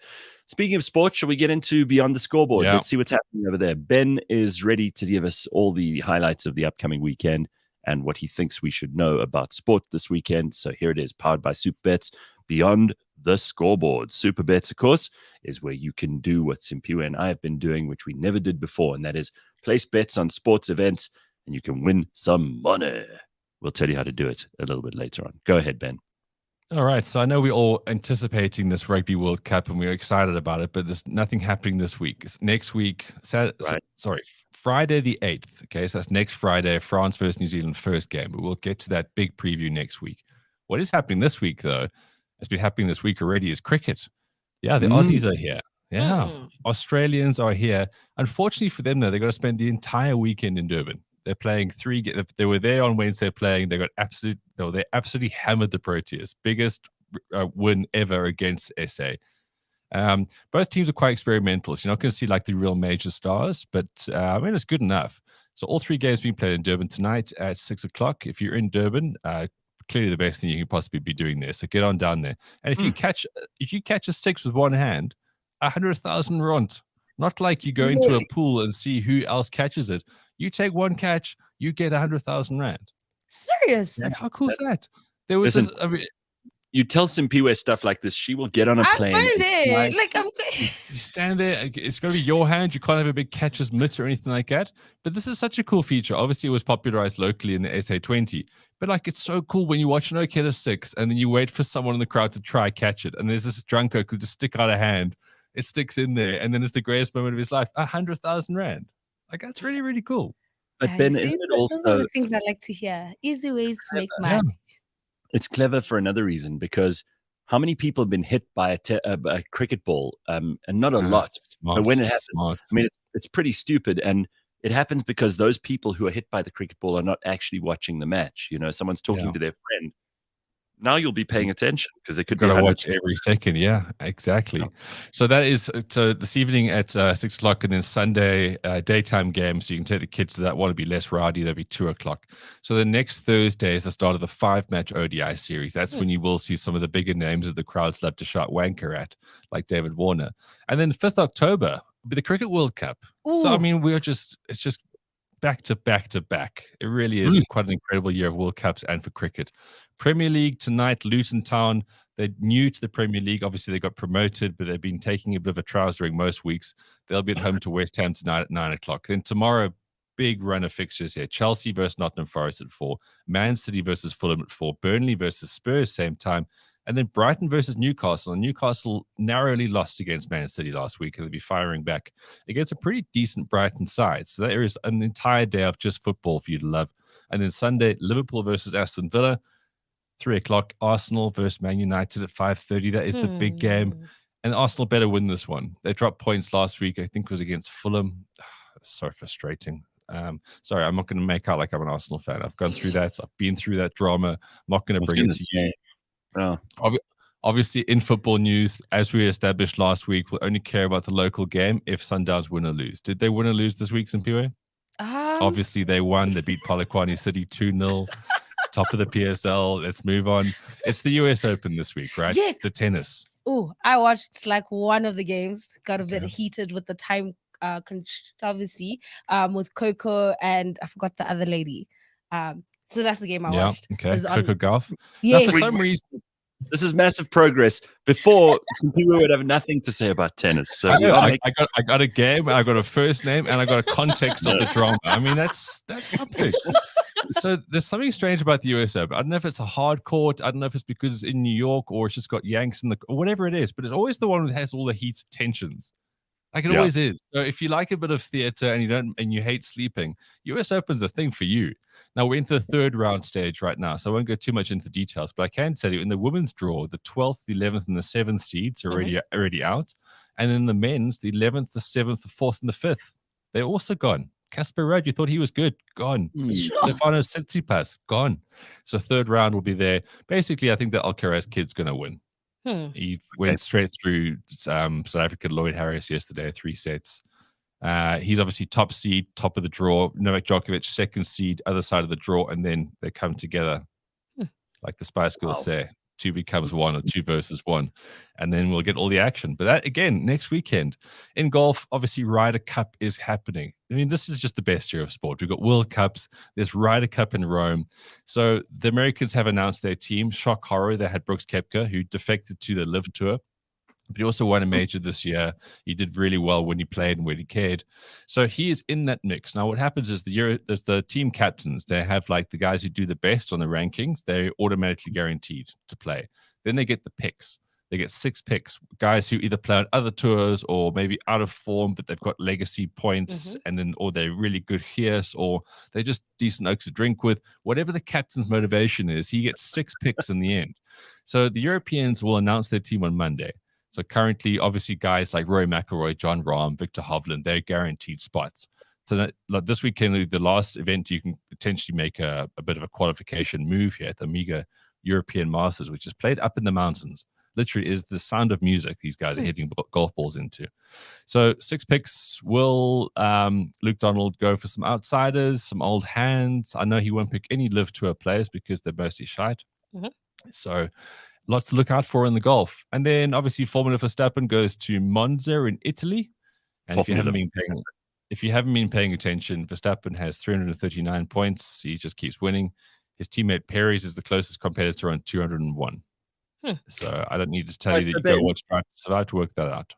Speaking of sports, shall we get into Beyond the Scoreboard? Let's see what's happening over there. Ben is ready to give us all the highlights of the upcoming weekend and what he thinks we should know about sport this weekend. So here it is, powered by Superbets, Beyond the Scoreboard. Superbets, of course, is where you can do what Simphiwe and I have been doing, which we never did before, and that is place bets on sports events, and you can win some money. We'll tell you how to do it a little bit later on. Go ahead, Ben. All right. So I know we're all anticipating this Rugby World Cup and we're excited about it, but there's nothing happening this week. It's next week, Friday the 8th. Okay. So that's next Friday, France versus New Zealand first game. But we'll get to that big preview next week. What is happening this week, though, has been happening this week already, is cricket. Yeah. The Aussies are here. Yeah. Australians are here. Unfortunately for them, though, they've got to spend the entire weekend in Durban. They're playing they were there on Wednesday playing. They absolutely hammered the Proteas. Biggest win ever against SA. Both teams are quite experimental. So you're not going to see like the real major stars, but I mean, it's good enough. So all three games being played in Durban tonight at 6 o'clock. If you're in Durban, clearly the best thing you can possibly be doing there. So get on down there. And if you catch a six with one hand, 100,000 rand. Not like you go into a pool and see who else catches it. You take one catch, you get 100,000 rand. Serious? Like, how cool is that? There was this. I mean, you tell Simphiwe stuff like this, she will get on a plane. I'm going there. You stand there. It's going to be your hand. You can't have a big catcher's mitt or anything like that. But this is such a cool feature. Obviously, it was popularized locally in the SA20. But like, it's so cool when you watch an OK to six and then you wait for someone in the crowd to try catch it. And there's this drunko who could just stick out a hand. It sticks in there, and then it's the greatest moment of his life. 100,000 rand. Like, that's really, really cool. But Ben, isn't it also those are the things I like to hear? Easy ways to make money. It's clever for another reason, because how many people have been hit by a cricket ball, and not a lot. Smart, but when it happens, smart. I mean, it's pretty stupid, and it happens because those people who are hit by the cricket ball are not actually watching the match. You know, someone's talking to their friend. Now you'll be paying attention because it could be. Got to watch every second. Yeah, exactly. Yeah. So that is this evening at 6 o'clock, and then Sunday daytime game. So you can take the kids to that one. It'll be less rowdy. That'll be 2 o'clock. So the next Thursday is the start of the 5-match ODI series. That's when you will see some of the bigger names that the crowds love to shout wanker at, like David Warner. And then 5th October will be the Cricket World Cup. Ooh. So I mean, it's just back to back to back. It really is quite an incredible year of World Cups and for cricket. Premier League tonight, Luton Town. They're new to the Premier League. Obviously, they got promoted, but they've been taking a bit of a trials during most weeks. They'll be at home to West Ham tonight at 9 o'clock. Then tomorrow, big run of fixtures here. Chelsea versus Nottingham Forest at 4. Man City versus Fulham at 4. Burnley versus Spurs, same time. And then Brighton versus Newcastle. And Newcastle narrowly lost against Man City last week, and they'll be firing back against a pretty decent Brighton side. So there is an entire day of just football for you to love. And then Sunday, Liverpool versus Aston Villa. 3 o'clock, Arsenal versus Man United at 5:30. That is the big game. And Arsenal better win this one. They dropped points last week. I think it was against Fulham. So frustrating. Sorry, I'm not going to make out like I'm an Arsenal fan. I've gone through that. I've been through that drama. I'm not going to bring it to you. No. Obviously, in football news, as we established last week, we'll only care about the local game if Sundowns win or lose. Did they win or lose this week, Simphiwe? Obviously, they won. They beat Polokwane City 2-0. Top of the PSL. Let's move on. It's the US Open this week, right? Yes. The tennis. Oh, I watched like one of the games. Got a bit heated with the time controversy with Coco and I forgot the other lady. So that's the game I watched. Okay, Coco Gauff. Yes. Now, for some reason, this is massive progress. Before, some people would have nothing to say about tennis. So I got a game, I got a first name, and I got a context of the drama. I mean, that's something. So there's something strange about the US Open. I don't know if it's a hard court. I don't know if it's because it's in New York or it's just got Yanks in or whatever it is. But it's always the one that has all the heat tensions. Like it always is. So if you like a bit of theater and you hate sleeping, US Open's a thing for you. Now we're into the 3rd round stage right now, so I won't go too much into details. But I can tell you, in the women's draw, the 12th, the 11th, and the 7th seeds are already out, and in the men's, the 11th, the 7th, the 4th, and the 5th, they're also gone. Casper Ruud, you thought he was good, gone. Stefanos Tsitsipas, gone. So 3rd round will be there. Basically, I think the Alcaraz kid's going to win. He went straight through South Africa, Lloyd Harris yesterday, 3 sets. He's obviously top seed, top of the draw. Novak Djokovic, 2nd seed, other side of the draw, and then they come together. Like the Spice Girls say, 2 becomes 1 or 2 versus 1. And then we'll get all the action. But that, again, next weekend. In golf, obviously, Ryder Cup is happening. I mean, this is just the best year of sport. We've got World Cups. There's Ryder Cup in Rome. So the Americans have announced their team. Shock horror, they had Brooks Koepka, who defected to the Live Tour. But he also won a major this year. He did really well when he played and when he cared. So he is in that mix. Now, what happens is the team captains, they have like the guys who do the best on the rankings. They're automatically guaranteed to play. Then they get the picks. They get 6 picks, guys who either play on other tours or maybe out of form, but they've got legacy points, and then or they're really good here, or they're just decent oaks to drink with. Whatever the captain's motivation is, he gets 6 picks in the end. So the Europeans will announce their team on Monday. So currently, obviously, guys like Rory McIlroy, John Rahm, Victor Hovland, they're guaranteed spots. So like this weekend, the last event, you can potentially make a bit of a qualification move here at the Amiga European Masters, which is played up in the mountains. Literally is the sound of music these guys are hitting golf balls into. So 6 picks. Will Luke Donald go for some outsiders, some old hands? I know he won't pick any Live Tour players because they're mostly shite. So lots to look out for in the golf. And then obviously Formula Verstappen goes to Monza in Italy. And if you haven't been paying attention, Verstappen has 339 points. He just keeps winning. His teammate Perez is the closest competitor on 201. So I don't need to tell you that you go watch Drive to Survive to work that out.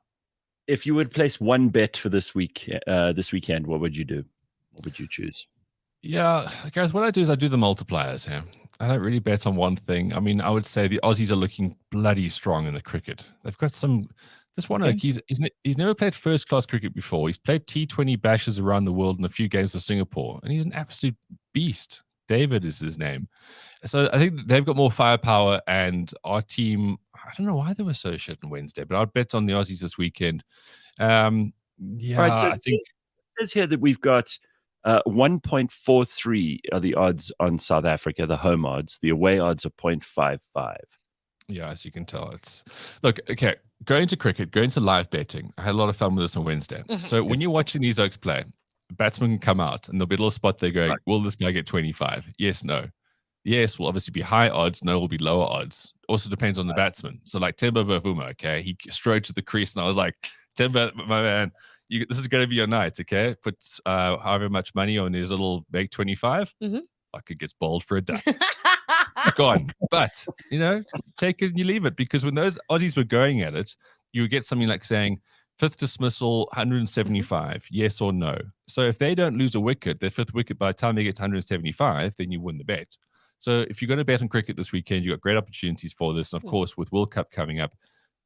If you would place one bet for this weekend, what would you do? What would you choose? Yeah, Gareth, what I do is I do the multipliers here. I don't really bet on one thing. I mean, I would say the Aussies are looking bloody strong in the cricket. They've got some. This one, he's never played first-class cricket before. He's played T20 bashes around the world in a few games for Singapore, and he's an absolute beast. David is his name. So I think they've got more firepower, and our team, I don't know why they were so shit on Wednesday, but I'd bet on the Aussies this weekend. Yeah, right, so I think it says here that we've got 1.43 are the odds on South Africa, the home odds. The away odds are 0.55. Yeah, as you can tell, look, okay, going to cricket, going to live betting. I had a lot of fun with this on Wednesday. So when you're watching these oaks play, batsmen can come out and there'll be a little spot there going, will this guy get 25? Yes, no. Yes will obviously be high odds, no will be lower odds. Also depends on the batsman. So like Temba Bavuma, okay, he strode to the crease and I was like, Temba, my man, this is going to be your night, okay? Put however much money on his little make 25. Fuck, it gets bowled for a duck. Gone. But, take it and you leave it, because when those Aussies were going at it, you would get something like saying, fifth dismissal, 175, yes or no. So if they don't lose a wicket, their fifth wicket, by the time they get to 175, then you win the bet. So if you're going to bet on cricket this weekend, you've got great opportunities for this. And of course, with World Cup coming up,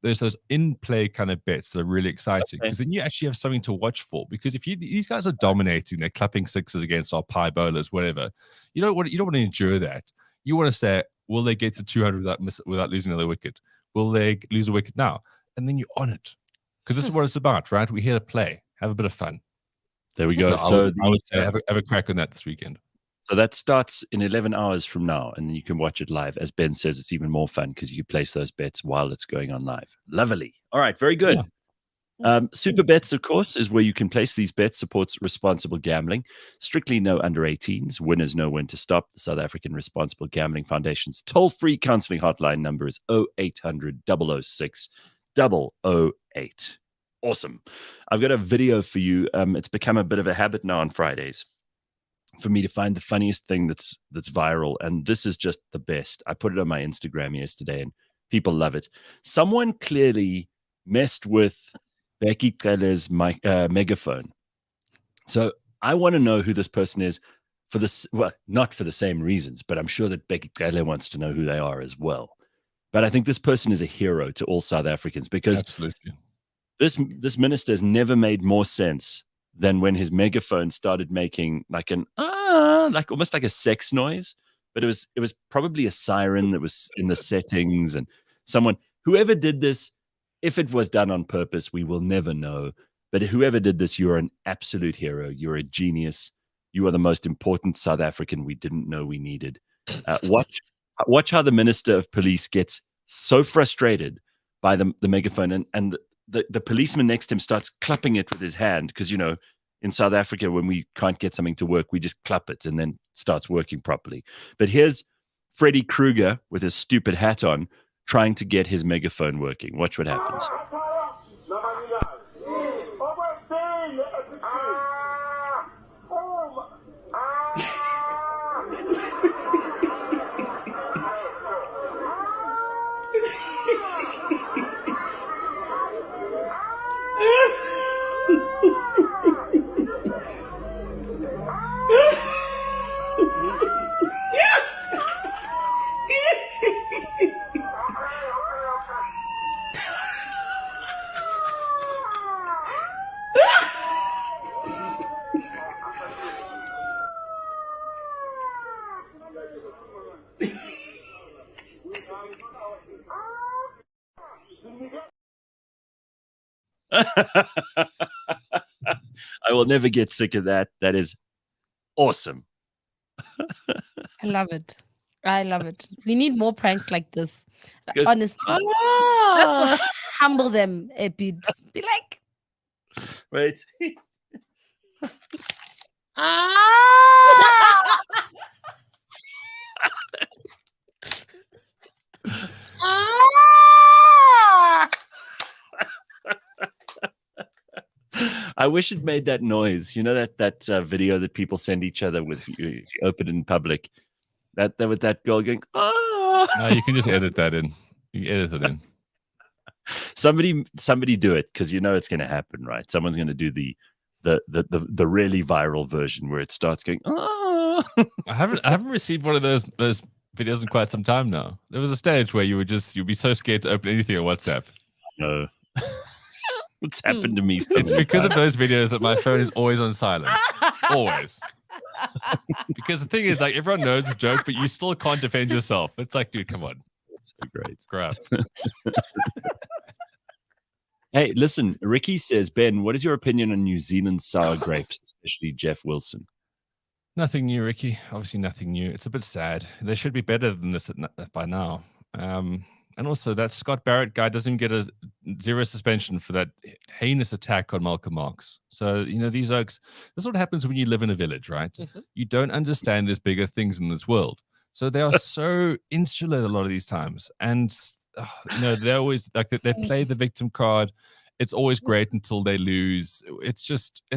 there's those in-play kind of bets that are really exciting, because then you actually have something to watch for. Because if these guys are dominating, they're clapping sixes against our pie bowlers, whatever, you don't want to endure that. You want to say, will they get to 200 without losing another wicket? Will they lose a wicket now? And then you're on it. Because this is what it's about, right? We're here to play, have a bit of fun. There we go. So I would say have a crack on that this weekend. So that starts in 11 hours from now, and then you can watch it live. As Ben says, it's even more fun because you can place those bets while it's going on live. Lovely. All right, very good. Yeah. Super Bets, of course, is where you can place these bets, supports responsible gambling. Strictly no under 18s. Winners know when to stop. The South African Responsible Gambling Foundation's toll-free counseling hotline number is 0800 006 008. Awesome. I've got a video for you. It's become a bit of a habit now on Fridays for me to find the funniest thing that's viral, and this is just the best. I put it on my Instagram yesterday, and people love it. Someone clearly messed with Becky Cele's megaphone. So I want to know who this person is for this. Well, not for the same reasons, but I'm sure that Becky Cele wants to know who they are as well. But I think this person is a hero to all South Africans, because absolutely this minister has never made more sense than when his megaphone started making like almost like a sex noise. But it was probably a siren that was in the settings, and whoever did this, if it was done on purpose, we will never know. But whoever did this, you're an absolute hero. You're a genius. You are the most important South African we didn't know we needed. Watch how the Minister of Police gets so frustrated by the megaphone, and the policeman next to him starts clapping it with his hand, because, in South Africa, when we can't get something to work, we just clap it and then starts working properly. But here's Freddy Krueger with his stupid hat on, trying to get his megaphone working. Watch what happens. I will never get sick of that. That is awesome. I love it. We need more pranks like this. Honestly. Just to humble them a bit. Be like, wait. I wish it made that noise. You know that video that people send each other with you open in public. That with that girl going, oh. No, you can just edit that in. You can edit it in. Somebody do it, because it's going to happen, right? Someone's going to do the really viral version where it starts going, oh. I haven't received one of those videos in quite some time now. There was a stage where you'd be so scared to open anything on WhatsApp. No. What's happened to me? It's because of those videos that my phone is always on silent. Always. Because the thing is, like, everyone knows the joke, but you still can't defend yourself. It's like, dude, come on. That's so great. Crap. Hey, listen, Ricky says, Ben, what is your opinion on New Zealand sour grapes, especially Jeff Wilson? Nothing new, Ricky. Obviously nothing new. It's a bit sad. They should be better than this by now. And also, that Scott Barrett guy doesn't get a 0 suspension for that heinous attack on Malcolm Marx. So, these oaks, this is what happens when you live in a village, right? You don't understand there's bigger things in this world. So they are so insular a lot of these times. And, they're always like, they play the victim card. It's always great until they lose. It's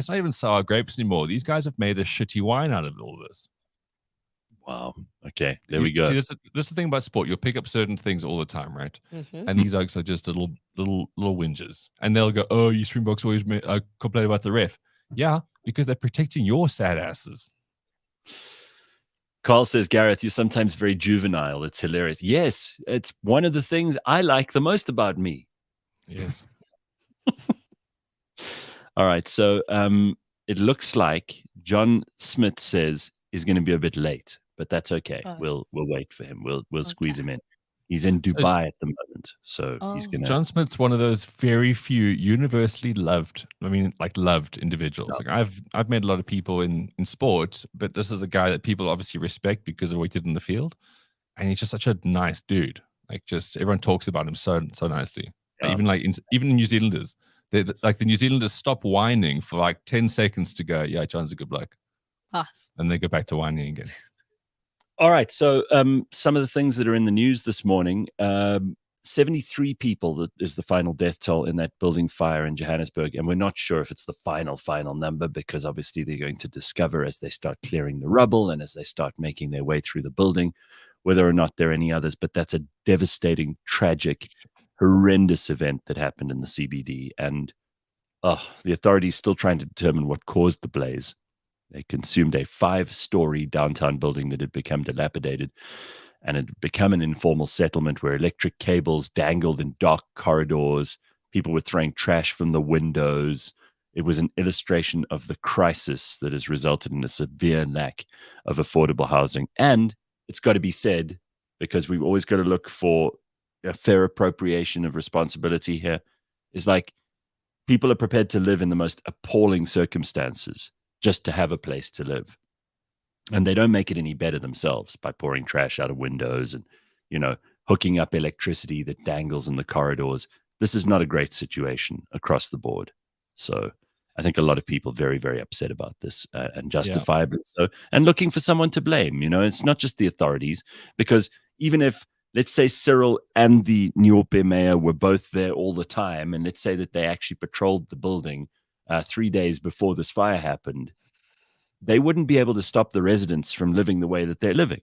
not even sour grapes anymore. These guys have made a shitty wine out of all this. Wow. Okay, there we go. See, this is the thing about sport. You'll pick up certain things all the time, right? And these oaks are just little whingers. And they'll go, oh, you Springboks always complain about the ref. Yeah, because they're protecting your sad asses. Carl says, Gareth, you're sometimes very juvenile. It's hilarious. Yes, it's one of the things I like the most about me. Yes. All right, so it looks like John Smit says he's going to be a bit late. But that's okay. We'll wait for him. We'll squeeze him in. He's in Dubai at the moment, so he's gonna. John Smith's one of those very few universally loved. Loved individuals. Like I've met a lot of people in sport, but this is a guy that people obviously respect because of what he did in the field, and he's just such a nice dude. Like, just everyone talks about him so nicely. Yeah. Even New Zealanders, the New Zealanders stop whining for like 10 seconds to go, yeah, John's a good bloke. Us. And they go back to whining again. All right, so some of the things that are in the news this morning, 73 people that is the final death toll in that building fire in Johannesburg, and we're not sure if it's the final number because obviously they're going to discover as they start clearing the rubble and as they start making their way through the building, whether or not there are any others, but that's a devastating, tragic, horrendous event that happened in the CBD, and the authorities still trying to determine what caused the blaze. They consumed a 5-story downtown building that had become dilapidated and had become an informal settlement where electric cables dangled in dark corridors. People were throwing trash from the windows. It was an illustration of the crisis that has resulted in a severe lack of affordable housing. And it's got to be said, because we've always got to look for a fair appropriation of responsibility here, is like people are prepared to live in the most appalling circumstances just to have a place to live. And they don't make it any better themselves by pouring trash out of windows and, hooking up electricity that dangles in the corridors. This is not a great situation across the board. So I think a lot of people very, very upset about this and justifiably so, and looking for someone to blame. It's not just the authorities, because even if, let's say, Cyril and the Nyope mayor were both there all the time, and let's say that they actually patrolled the building 3 days before this fire happened, they wouldn't be able to stop the residents from living the way that they're living.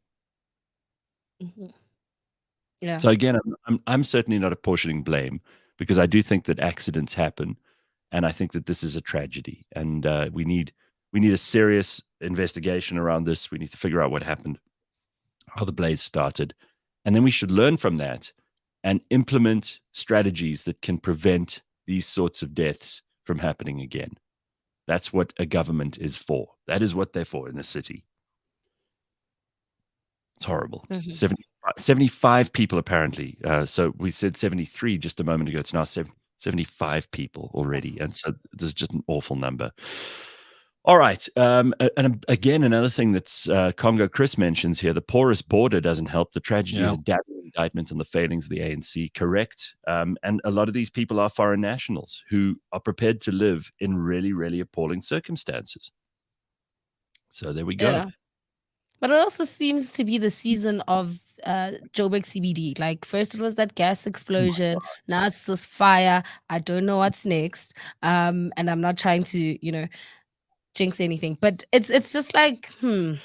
Yeah. So again, I'm certainly not apportioning blame, because I do think that accidents happen, and I think that this is a tragedy, and we need a serious investigation around this. We need to figure out what happened, how the blaze started, and then we should learn from that and implement strategies that can prevent these sorts of deaths from happening again. That's what a government is for. That is what they're for in the city. It's horrible. 75 people apparently. So we said 73 just a moment ago. It's now 75 people already. And so this is just an awful number. All right. And again, another thing that's Congo Chris mentions here, the porous border doesn't help. The tragedy is a damning indictment on the failings of the ANC, correct? And a lot of these people are foreign nationals who are prepared to live in really, really appalling circumstances. So there we go. Yeah. But it also seems to be the season of Joburg CBD. Like, first it was that gas explosion. Now it's this fire. I don't know what's next. And I'm not trying to, jinx anything, but it's just like But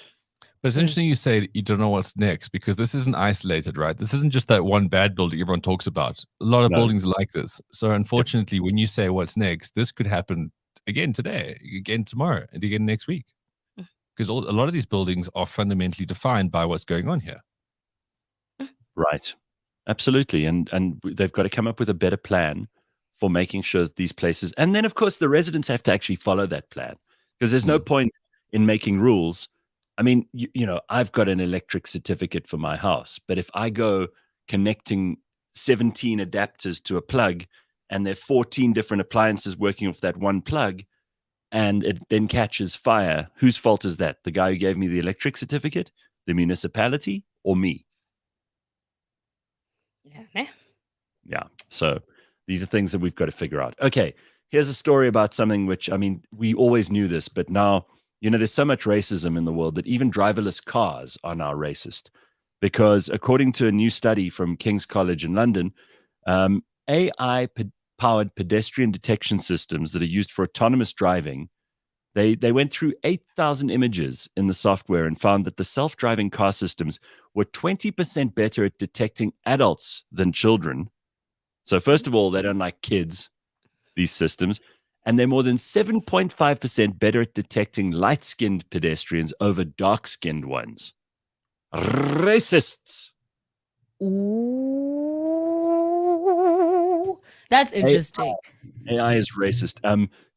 it's interesting you say you don't know what's next, because this isn't isolated, right? This isn't just that one bad building everyone talks about. A lot of buildings are like this. So unfortunately, when you say what's next, this could happen again today, again tomorrow, and again next week, because a lot of these buildings are fundamentally defined by what's going on here. Right. Absolutely. And they've got to come up with a better plan for making sure that these places, and then of course the residents have to actually follow that plan. Because there's no point in making rules I mean, you know, I've got an electric certificate for my house, but if I go connecting 17 adapters to a plug and there are 14 different appliances working off that one plug and it then catches fire, whose fault is that? The guy who gave me the electric certificate, the municipality, or me? Yeah. Yeah. So these are things that we've got to figure out. Okay. Here's a story about something which, I mean, we always knew this, but now, you know, there's so much racism in the world that even driverless cars are now racist. Because according to a new study from King's College in London, AI-powered pedestrian detection systems that are used for autonomous driving, they went through 8,000 images in the software and found that the self-driving car systems were 20% better at detecting adults than children. So first of all, they don't like kids, these systems, and they're more than 7.5% better at detecting light-skinned pedestrians over dark-skinned ones. Racists. Ooh, that's interesting. AI is racist.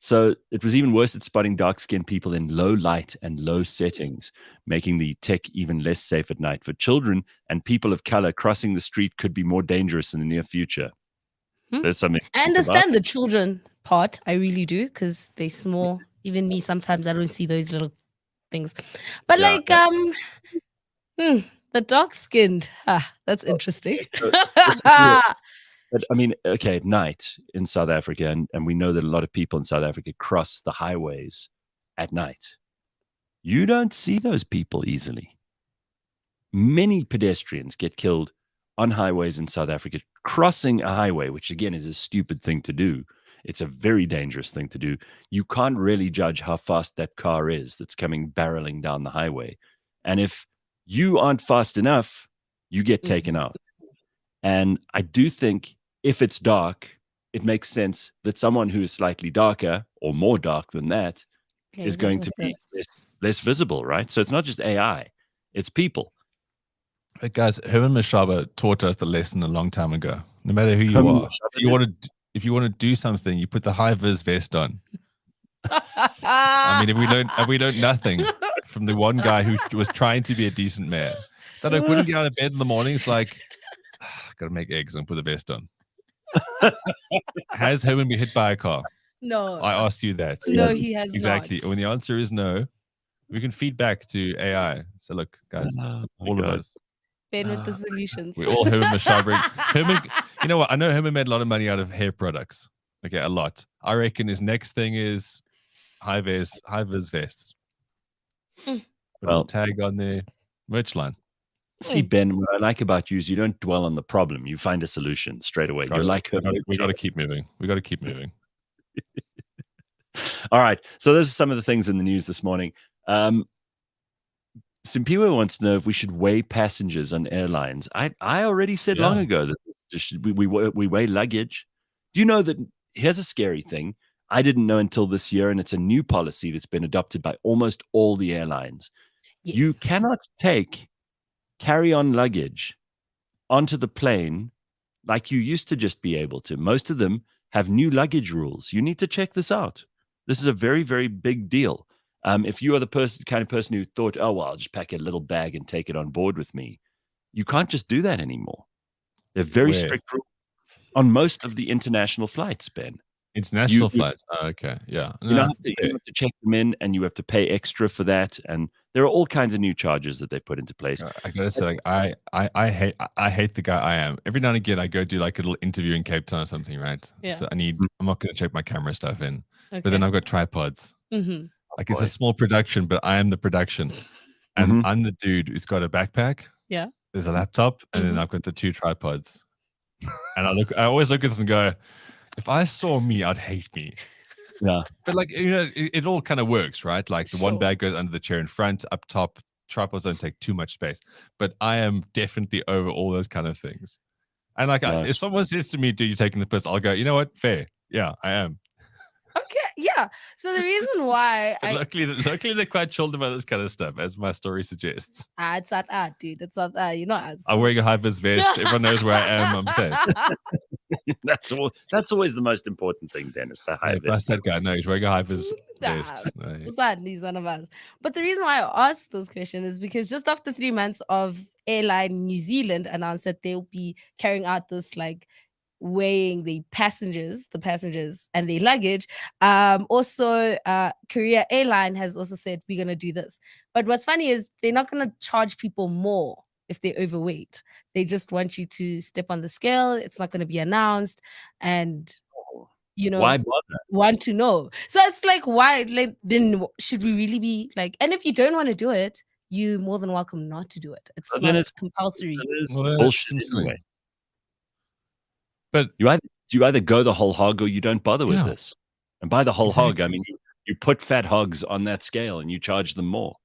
So it was even worse at spotting dark-skinned people in low light and low settings, making the tech even less safe at night for children, and people of color crossing the street could be more dangerous in the near future. There's something. I understand the children part. I really do, because they're small. Even me, sometimes I don't see those little things. But the dark-skinned, that's interesting. But I mean, okay, at night in South Africa, and we know that a lot of people in South Africa cross the highways at night. You don't see those people easily. Many pedestrians get killed on highways in South Africa, crossing a highway, which again is a stupid thing to do. It's a very dangerous thing to do. You can't really judge how fast that car is that's coming barreling down the highway. And if you aren't fast enough, you get taken out. And I do think if it's dark, it makes sense that someone who is slightly darker or more dark than that is going to be less visible, right? So it's not just AI, it's people. But guys, Herman Mashaba taught us the lesson a long time ago. No matter who you are, if you want to do something, you put the high vis vest on. I mean, if we learned nothing from the one guy who was trying to be a decent man, that like wouldn't get out of bed in the morning. It's like, gotta make eggs and put the vest on. Has Herman been hit by a car? No. I asked you that. No, he has exactly. not. When the answer is no, we can feed back to AI. So look, guys, all of us. Ben with the solutions. We all Herman Mashaba. Herman, you know what? I know Herman made a lot of money out of hair products. Okay, a lot. I reckon his next thing is high vis vests. Well, tag on the merch line. See, Ben, what I like about you is you don't dwell on the problem. You find a solution straight away. You're like Herman. We got to keep moving. We got to keep moving. All right. So those are some of the things in the news this morning. Simphiwe wants to know if we should weigh passengers on airlines. I already said long ago that we weigh luggage. Do you know that? Here's a scary thing. I didn't know until this year, and it's a new policy that's been adopted by almost all the airlines. Yes. You cannot take carry-on luggage onto the plane like you used to just be able to. Most of them have new luggage rules. You need to check this out. This is a very, very big deal. If you are the kind of person who thought, oh, well, I'll just pack a little bag and take it on board with me, you can't just do that anymore. They're very strict rules on most of the international flights, Ben. International flights? Oh, okay, yeah. You have to check them in, and you have to pay extra for that. And there are all kinds of new charges that they put into place. I gotta say, I hate the guy I am. Every now and again, I go do like a little interview in Cape Town or something, right? Yeah. So I'm not going to check my camera stuff in. Okay. But then I've got tripods. Like it's a small production, but I am the production. And I'm the dude who's got a backpack. Yeah. There's a laptop, and then I've got the 2 tripods. And I always look at this and go, if I saw me, I'd hate me. Yeah. But like, you know, it all kind of works, right? Like the one bag goes under the chair in front, up top, tripods don't take too much space. But I am definitely over all those kind of things. And like, if someone says to me, do you taking the piss? I'll go, you know what? Fair. Yeah, I am. Okay. Yeah. Yeah. So the reason why luckily they're quite chilled about this kind of stuff, as my story suggests. It's not that, dude. It's not that. You're not us. I'm wearing a high-vis vest. Everyone knows where I am. I'm safe. That's always the most important thing, Dennis. The high vis. That's that guy. No, he's wearing a high-vis vest. He's one of us. But the reason why I asked this question is because just after 3 months of Airline New Zealand announced that they'll be carrying out this like weighing the passengers and their luggage. Also, Korea Airline has also said we're gonna do this. But what's funny is they're not gonna charge people more if they're overweight. They just want you to step on the scale. It's not gonna be announced, and why bother? Want to know. So it's like, why? Like, then should we really be like? And if you don't want to do it, you're more than welcome not to do it. It's not compulsory. Bullshit anyway. But you either go the whole hog or you don't bother with this. And by the whole hog, I mean you put fat hogs on that scale and you charge them more.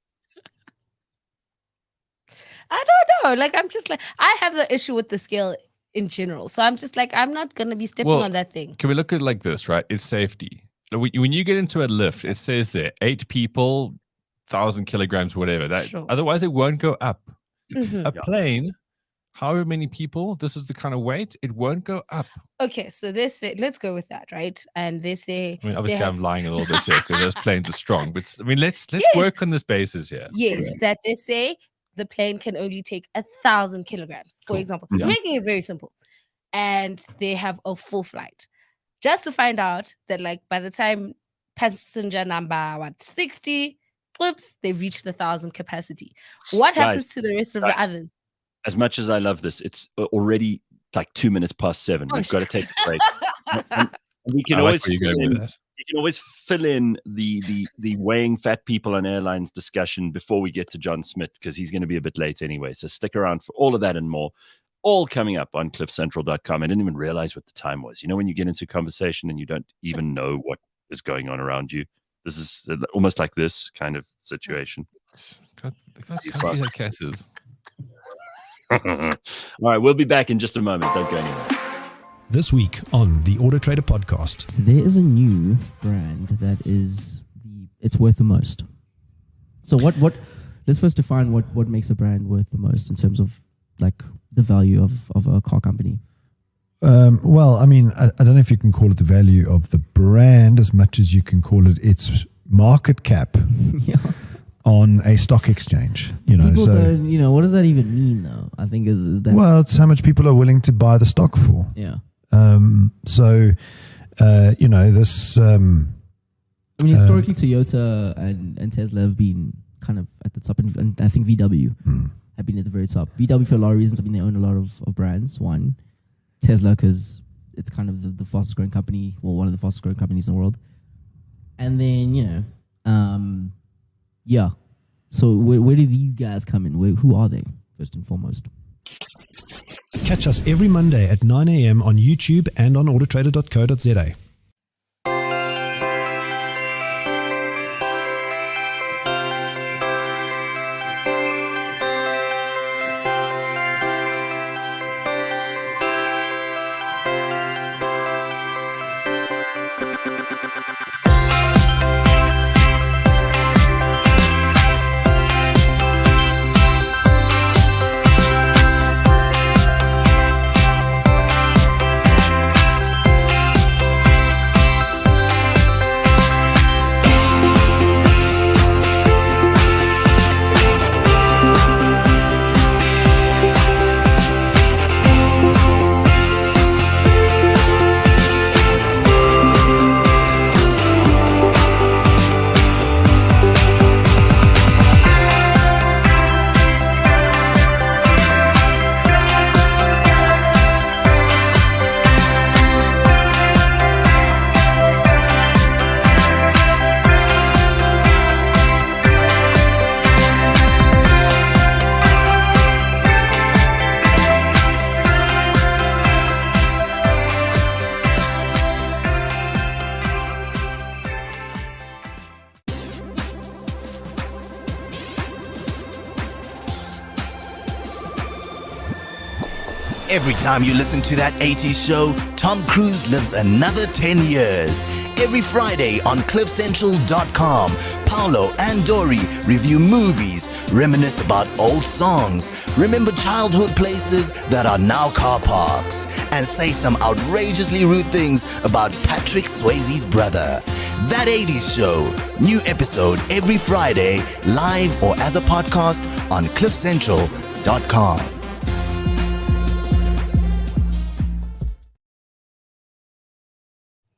I don't know. Like, I'm just like, I have the issue with the scale in general. So I'm just like, I'm not going to be stepping on that thing. Can we look at it like this, right? It's safety. When you get into a lift, it says there, 8 people, 1,000 kilograms, whatever. Otherwise, it won't go up. A plane, however many people, this is the kind of weight, it won't go up. Okay, so they say, let's go with that, right? And they say... I mean, obviously I'm lying a little bit here because those planes are strong. But I mean, let's work on this basis here. Yes, that they say the plane can only take 1,000 kilograms, for example. Yeah. Making it very simple. And they have a full flight. Just to find out that, like, by the time passenger number 60 flips, they've reached the 1,000 capacity. What happens to the rest of the others? As much as I love this, it's already like 2 minutes past 7. We've got to take a break. We can always fill in the weighing fat people on airlines discussion before we get to John Smit, because he's going to be a bit late anyway. So stick around for all of that and more. All coming up on cliffcentral.com. I didn't even realize what the time was. You know, when you get into a conversation and you don't even know what is going on around you. This is almost like this kind of situation. All right, we'll be back in just a moment. Don't go anywhere. This week on the Auto Trader podcast, there is a new brand that it's worth the most. So what let's first define what makes a brand worth the most in terms of like the value of a car company. Well, I mean, I don't know if you can call it the value of the brand as much as you can call it its market cap on a stock exchange. You know, people don't, what does that even mean though? I think is that, well, it's how much people are willing to buy the stock for. Yeah. This. I mean, historically, Toyota and Tesla have been kind of at the top, and I think VW have been at the very top. VW for a lot of reasons. I mean, they own a lot of brands. One, Tesla because it's kind of the fastest growing company, well, one of the fastest growing companies in the world. And then So where do these guys come in? Who are they first and foremost? Catch us every Monday at 9 a.m. on YouTube and on autotrader.co.za. Every time you listen to that 80s show, Tom Cruise lives another 10 years. every Friday on cliffcentral.com. Paolo and Dory review movies, reminisce about old songs, remember childhood places that are now car parks, and say some outrageously rude things about Patrick Swayze's brother. That 80s Show. New episode every Friday, live or as a podcast on cliffcentral.com.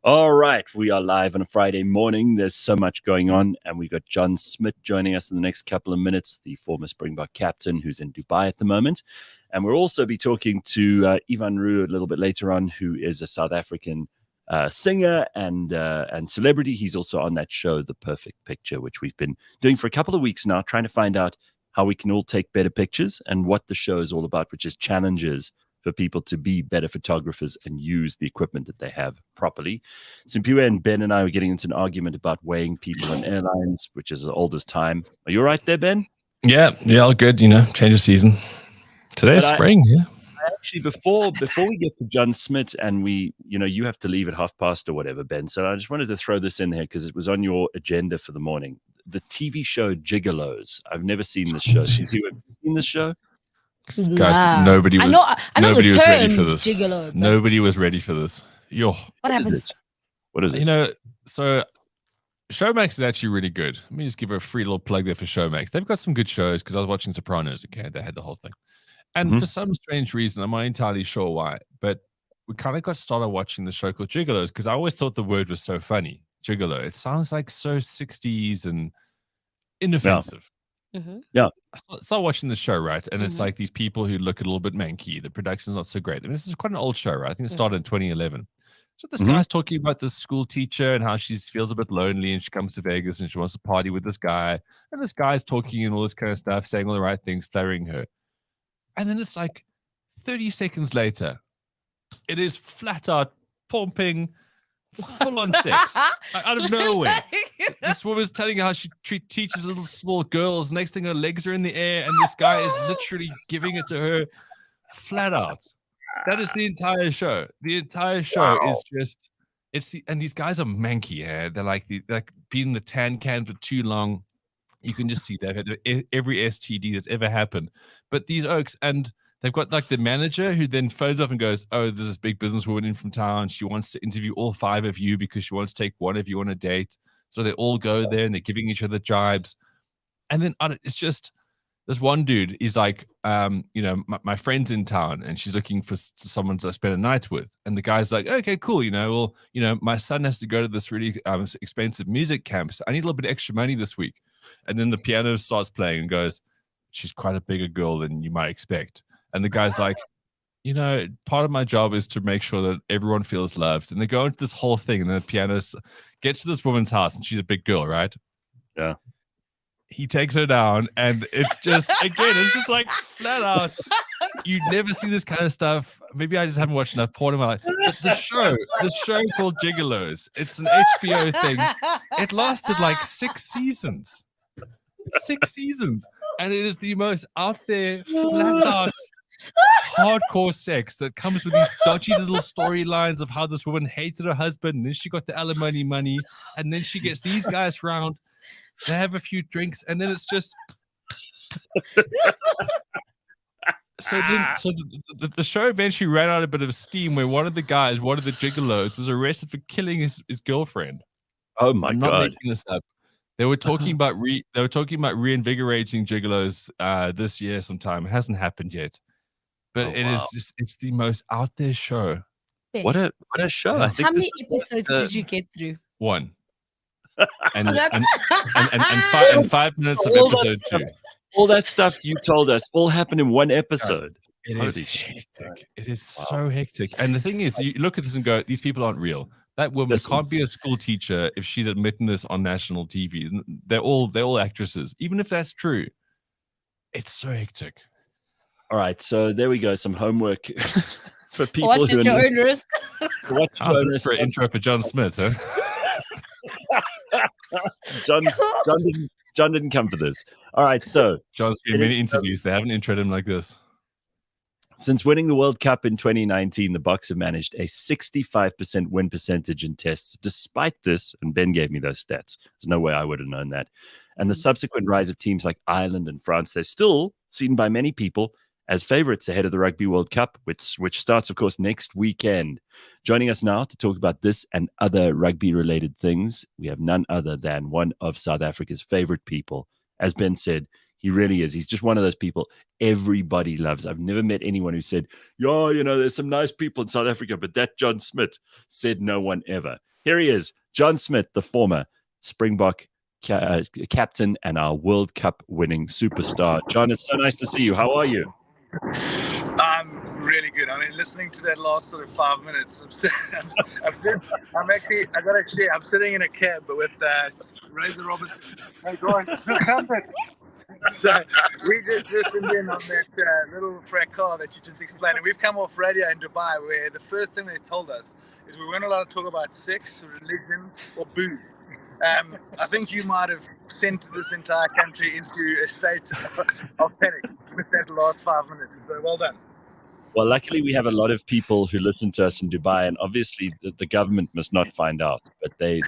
All right, we are live on a Friday morning. There's so much going on, and we got John Smit joining us in the next couple of minutes, the former Springbok captain who's in Dubai at the moment. And we'll also be talking to Ivan Roux a little bit later on, who is a South African singer and celebrity. He's also on that show, The Perfect Picture, which we've been doing for a couple of weeks now, trying to find out how we can all take better pictures and what the show is all about, which is challenges for people to be better photographers and use the equipment that they have properly. Simphiwe and Ben and I were getting into an argument about weighing people on airlines, which is as old as time. Are you all right there, Ben? Yeah, all good. Change of season. Today's spring. Actually, before we get to John Smit and you have to leave at 10:30 or whatever, Ben. So I just wanted to throw this in there because it was on your agenda for the morning. The TV show Gigolos. I've never seen this show. Have you seen this show? Guys, nobody was. I know nobody the was term ready for this. Gigolo. Nobody was ready for this. What happens? What is it? So Showmax is actually really good. Let me just give a free little plug there for Showmax. They've got some good shows because I was watching Sopranos. Okay, they had the whole thing, and for some strange reason, I'm not entirely sure why, but we kind of got started watching the show called Gigolos because I always thought the word was so funny. Gigolo. It sounds like so 60s and inoffensive. Yeah. I started watching the show, right? And it's like these people who look a little bit manky. The production's not so great. I mean, this is quite an old show, right? I think it started in 2011. So this guy's talking about this school teacher and how she feels a bit lonely and she comes to Vegas and she wants to party with this guy. And this guy's talking and all this kind of stuff, saying all the right things, flattering her. And then it's like 30 seconds later, it is flat out pumping, full on sex out of nowhere. This woman's telling her how she teaches little small girls. Next thing, her legs are in the air, and this guy is literally giving it to her flat out. That is the entire show. The entire show is just and these guys are manky. Yeah, they're like being in the tan can for too long. You can just see they've had every STD that's ever happened. But these oaks, and they've got like the manager who then phones up and goes, "Oh, there's this big businesswoman in from town. She wants to interview all 5 of you because she wants to take one of you on a date." So they all go there and they're giving each other jibes. And then it's just this one dude is like, my friend's in town and she's looking for someone to spend a night with. And the guy's like, "Okay, cool. My son has to go to this really expensive music camp. So I need a little bit of extra money this week." And then the piano starts playing and goes, "She's quite a bigger girl than you might expect." And the guy's like, part of my job is to make sure that everyone feels loved. And they go into this whole thing. And then the pianist gets to this woman's house and she's a big girl, right? Yeah. He takes her down and it's just, again, it's just like flat out. You never see this kind of stuff. Maybe I just haven't watched enough porn in my life. But the show called Gigolos, it's an HBO thing. It lasted like 6 seasons. 6 seasons. And it is the most out there, flat out, hardcore sex that comes with these dodgy little storylines of how this woman hated her husband and then she got the alimony money and then she gets these guys round, they have a few drinks, and then it's just the show eventually ran out a bit of steam where one of the gigolos was arrested for killing his girlfriend. Oh my I'm God. not making this up. They were talking about reinvigorating gigolos this year sometime. It hasn't happened yet. But it's the most out there show. What a show. I think how many episodes did you get through? 1. And, So that's- and 5 minutes of episode 2. All that stuff you told us all happened in one episode. It is hectic. It is so hectic. And the thing is, you look at this and go, these people aren't real. That woman can't be a school teacher if she's admitting this on national TV. They're all actresses. Even if that's true, it's so hectic. All right, so there we go. Some homework for people Watch who at your own risk. How's this for an intro for John Smit, huh? John didn't come for this. All right, so John's been in many interviews. They haven't introed him like this. Since winning the World Cup in 2019, the Boks have managed a 65% win percentage in tests. Despite this, and Ben gave me those stats, there's no way I would have known that. And the subsequent rise of teams like Ireland and France, they're still seen by many people as favorites ahead of the Rugby World Cup, which starts, of course, next weekend. Joining us now to talk about this and other rugby-related things, we have none other than one of South Africa's favorite people. As Ben said, he really is. He's just one of those people everybody loves. I've never met anyone who said, "Yo, there's some nice people in South Africa, but that John Smit," said no one ever. Here he is, John Smit, the former Springbok captain and our World Cup winning superstar. John, it's so nice to see you. How are you? I'm really good. I mean, listening to that last sort of 5 minutes, I'm sitting in a cab with Razor Robertson. Hey guys, so we just listened in on that little fracas that you just explained. And we've come off radio in Dubai where the first thing they told us is we weren't allowed to talk about sex, religion, or booze. I think you might have sent this entire country into a state of panic with that last 5 minutes. So well done. Well, luckily we have a lot of people who listen to us in Dubai, and obviously the government must not find out, but they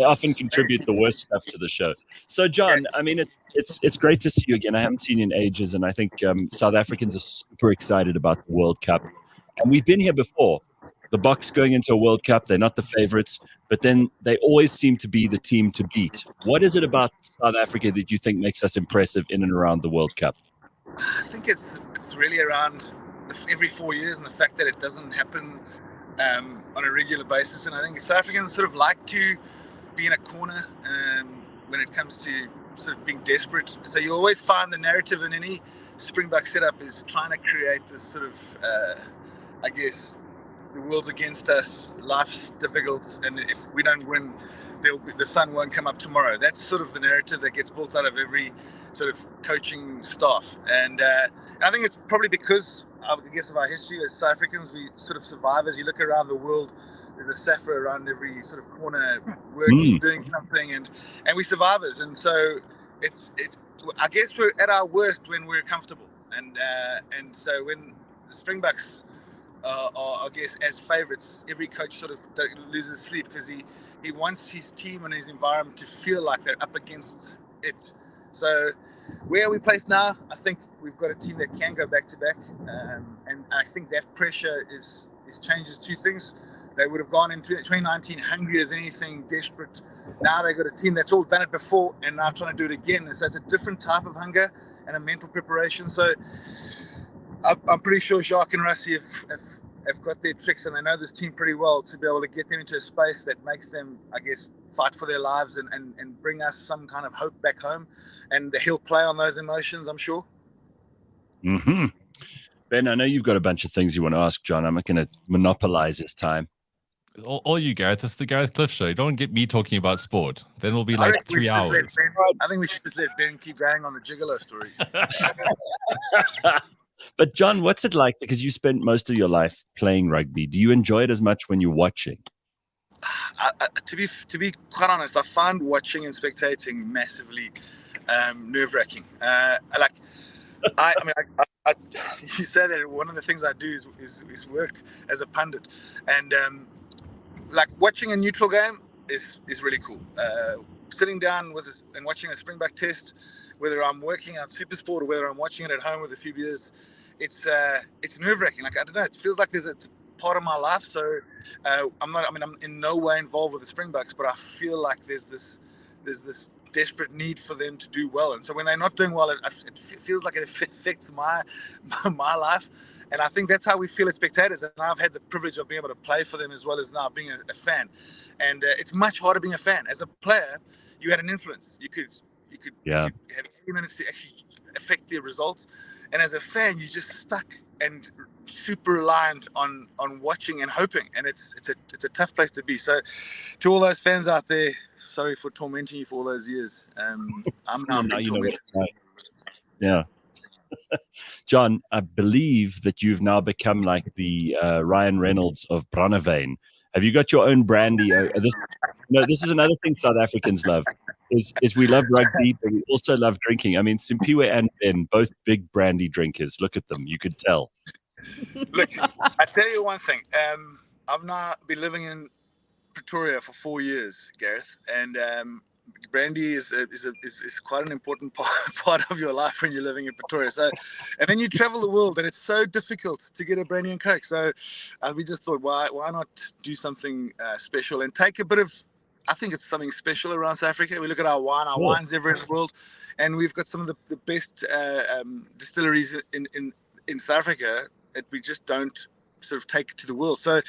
often contribute the worst stuff to the show. So, John, I mean, it's great to see you again. I haven't seen you in ages, and I think South Africans are super excited about the World Cup. And we've been here before. The Boks going into a World Cup, they're not the favorites, but then they always seem to be the team to beat. What is it about South Africa that you think makes us impressive in and around the World Cup? I think it's really around every 4 years and the fact that it doesn't happen on a regular basis. And I think South Africans sort of like to be in a corner when it comes to sort of being desperate. So you always find the narrative in any Springbok setup is trying to create this sort of, I guess, the world's against us, life's difficult, and if we don't win, the sun won't come up tomorrow. That's sort of the narrative that gets built out of every sort of coaching staff. And I think it's probably because, I guess, of our history as South Africans, we sort of survive. As you look around the world, there's a Safa around every sort of corner working, doing something, and we survivors. And so it's I guess we're at our worst when we're comfortable. And so when the Springboks are, I guess, as favourites, every coach sort of loses sleep because he wants his team and his environment to feel like they're up against it. So where are we placed now? I think we've got a team that can go back to back, and I think that pressure is changes two things. They would have gone into 2019 hungry as anything, desperate. Now they've got a team that's all done it before and now trying to do it again. And so it's a different type of hunger and a mental preparation. So I'm pretty sure Jacques and Rassie have got their tricks, and they know this team pretty well to be able to get them into a space that makes them, I guess, fight for their lives and bring us some kind of hope back home. And he'll play on those emotions, I'm sure. Mm-hmm. Ben, I know you've got a bunch of things you want to ask John. I'm not going to monopolize his time. All you, Gareth. It's the Gareth Cliff Show. Don't get me talking about sport. Then it'll be like 3 hours. I think we should just let Ben keep going on the Gigolo story. But John, what's it like? Because you spent most of your life playing rugby. Do you enjoy it as much when you're watching? To be quite honest, I find watching and spectating massively nerve-wracking. You say that one of the things I do is work as a pundit, and like watching a neutral game is really cool. Sitting down and watching a Springbok test, whether I'm working on Supersport or whether I'm watching it at home with a few beers, it's nerve-wracking. Like, I don't know, it feels like it's part of my life. So I'm in no way involved with the Springboks, but I feel like there's this desperate need for them to do well. And so when they're not doing well, it feels like it affects my life. And I think that's how we feel as spectators. And I've had the privilege of being able to play for them as well as now being a fan. And it's much harder being a fan. As a player, you had an influence. You could have 20 minutes to actually affect the results. And as a fan, you're just stuck and super reliant on watching and hoping. And it's a tough place to be. So to all those fans out there, sorry for tormenting you for all those years. I'm now tormented. Yeah. John, I believe that you've now become like the Ryan Reynolds of brandewyn. Have you got your own brandy? This is another thing South Africans love. is we love rugby, but we also love drinking. I mean, Simphiwe and Ben, both big brandy drinkers. Look at them. You could tell. Look, I tell you one thing. I've now been living in Pretoria for 4 years, Gareth, and brandy is quite an important part of your life when you're living in Pretoria. So, and then you travel the world, and it's so difficult to get a brandy and coke. So, we just thought, why not do something special and take a bit of. I think it's something special around South Africa. We look at our wine. Our wine's everywhere in the world, and we've got some of the best distilleries in South Africa that we just don't sort of take to the world. So,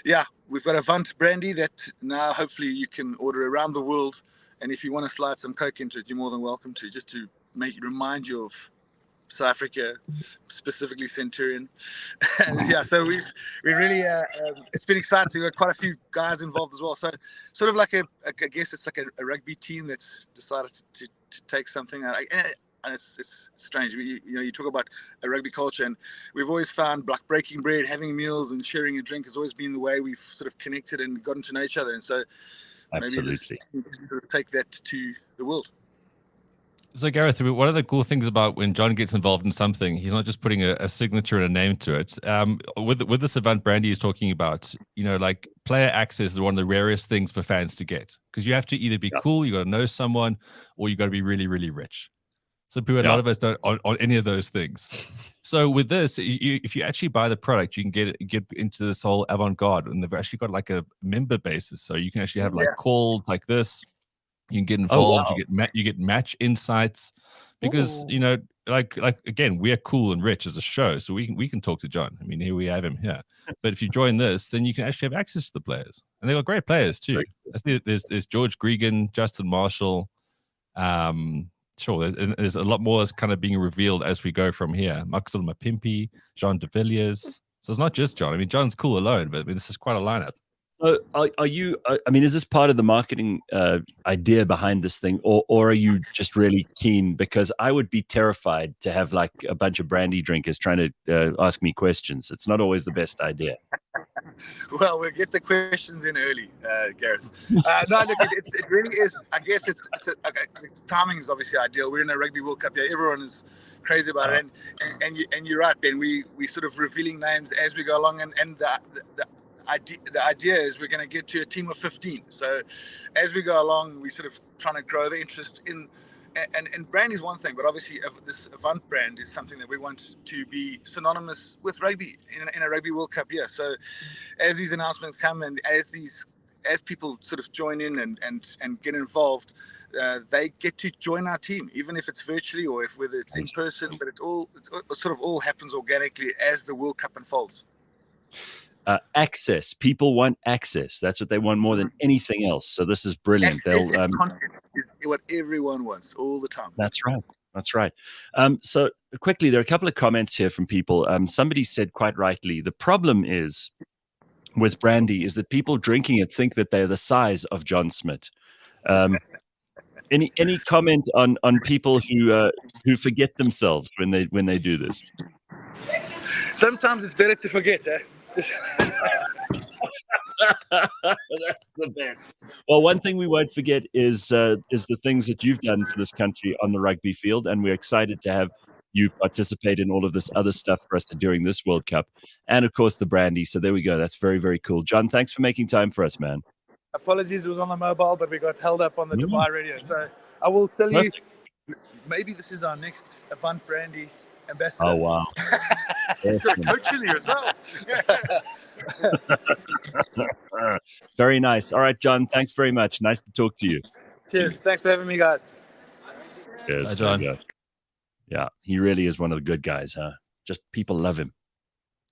yeah, we've got a Vant brandy that now hopefully you can order around the world. And if you want to slide some coke into it, you're more than welcome to, just to remind you of South Africa, specifically Centurion. Yeah, so we really it's been exciting. We've got quite a few guys involved as well. So sort of like I guess it's like a rugby team that's decided to take something out. And it's strange. You talk about a rugby culture, and we've always found like breaking bread, having meals, and sharing a drink has always been the way we've sort of connected and gotten to know each other. And so absolutely, maybe sort of take that to the world. So Gareth, one of the cool things about when John gets involved in something, he's not just putting a signature and a name to it. With this event Brandy is talking about, like player access is one of the rarest things for fans to get, because you have to either be cool, you got to know someone, or you got to be really, really rich. So a lot of us don't on any of those things. So with this, if you actually buy the product, you can get into this whole avant-garde, and they've actually got like a member basis. So you can actually have like calls like this. You can get involved. You get match insights, because like again, we're cool and rich as a show, so we can talk to John. I mean, here we have him here. But if you join this, then you can actually have access to the players, and they've got great players too. I see there's George Gregan, Justin Marshall. Sure, there's a lot more that's kind of being revealed as we go from here. Maxwell Mapimpi, Jean de Villiers. So it's not just John. I mean, John's cool alone, but I mean, this is quite a lineup. So are you, I mean, is this part of the marketing idea behind this thing, or are you just really keen? Because I would be terrified to have like a bunch of brandy drinkers trying to ask me questions. It's not always the best idea. Well, we'll get the questions in early, Gareth. No, look, it really is. I guess the timing is obviously ideal. We're in a Rugby World Cup here. Everyone is crazy about it. And you're right, Ben. We sort of revealing names as we go along, and the idea is we're going to get to a team of 15. So as we go along, we sort of trying to grow the interest in, and brand is one thing, but obviously this Avant brand is something that we want to be synonymous with rugby in a Rugby World Cup year. So as these announcements come, and as people sort of join in and get involved, they get to join our team, even if it's virtually or whether it's in person, but it sort of all happens organically as the World Cup unfolds. Access. People want access. That's what they want more than anything else. So this is brilliant. Access content is what everyone wants all the time. That's right. That's right. So quickly, there are a couple of comments here from people. Somebody said quite rightly, the problem is with brandy is that people drinking it think that they're the size of John Smit. Any comment on people who forget themselves when they do this? Sometimes it's better to forget, eh? That's the best. Well, one thing we won't forget is the things that you've done for this country on the rugby field, and we're excited to have you participate in all of this other stuff for us during this World Cup, and of course the brandy. So there we go. That's very, very cool. John, thanks for making time for us, man. Apologies, it was on the mobile, but we got held up on the Dubai radio. So I will tell you, maybe this is our next Avant Brandy ambassador. Oh wow. Awesome. Coaching you as well. Very nice. All right, John, thanks very much. Nice to talk to you. Cheers. Thanks for having me, guys. Cheers. Bye, John. Yeah, he really is one of the good guys, huh? Just people love him.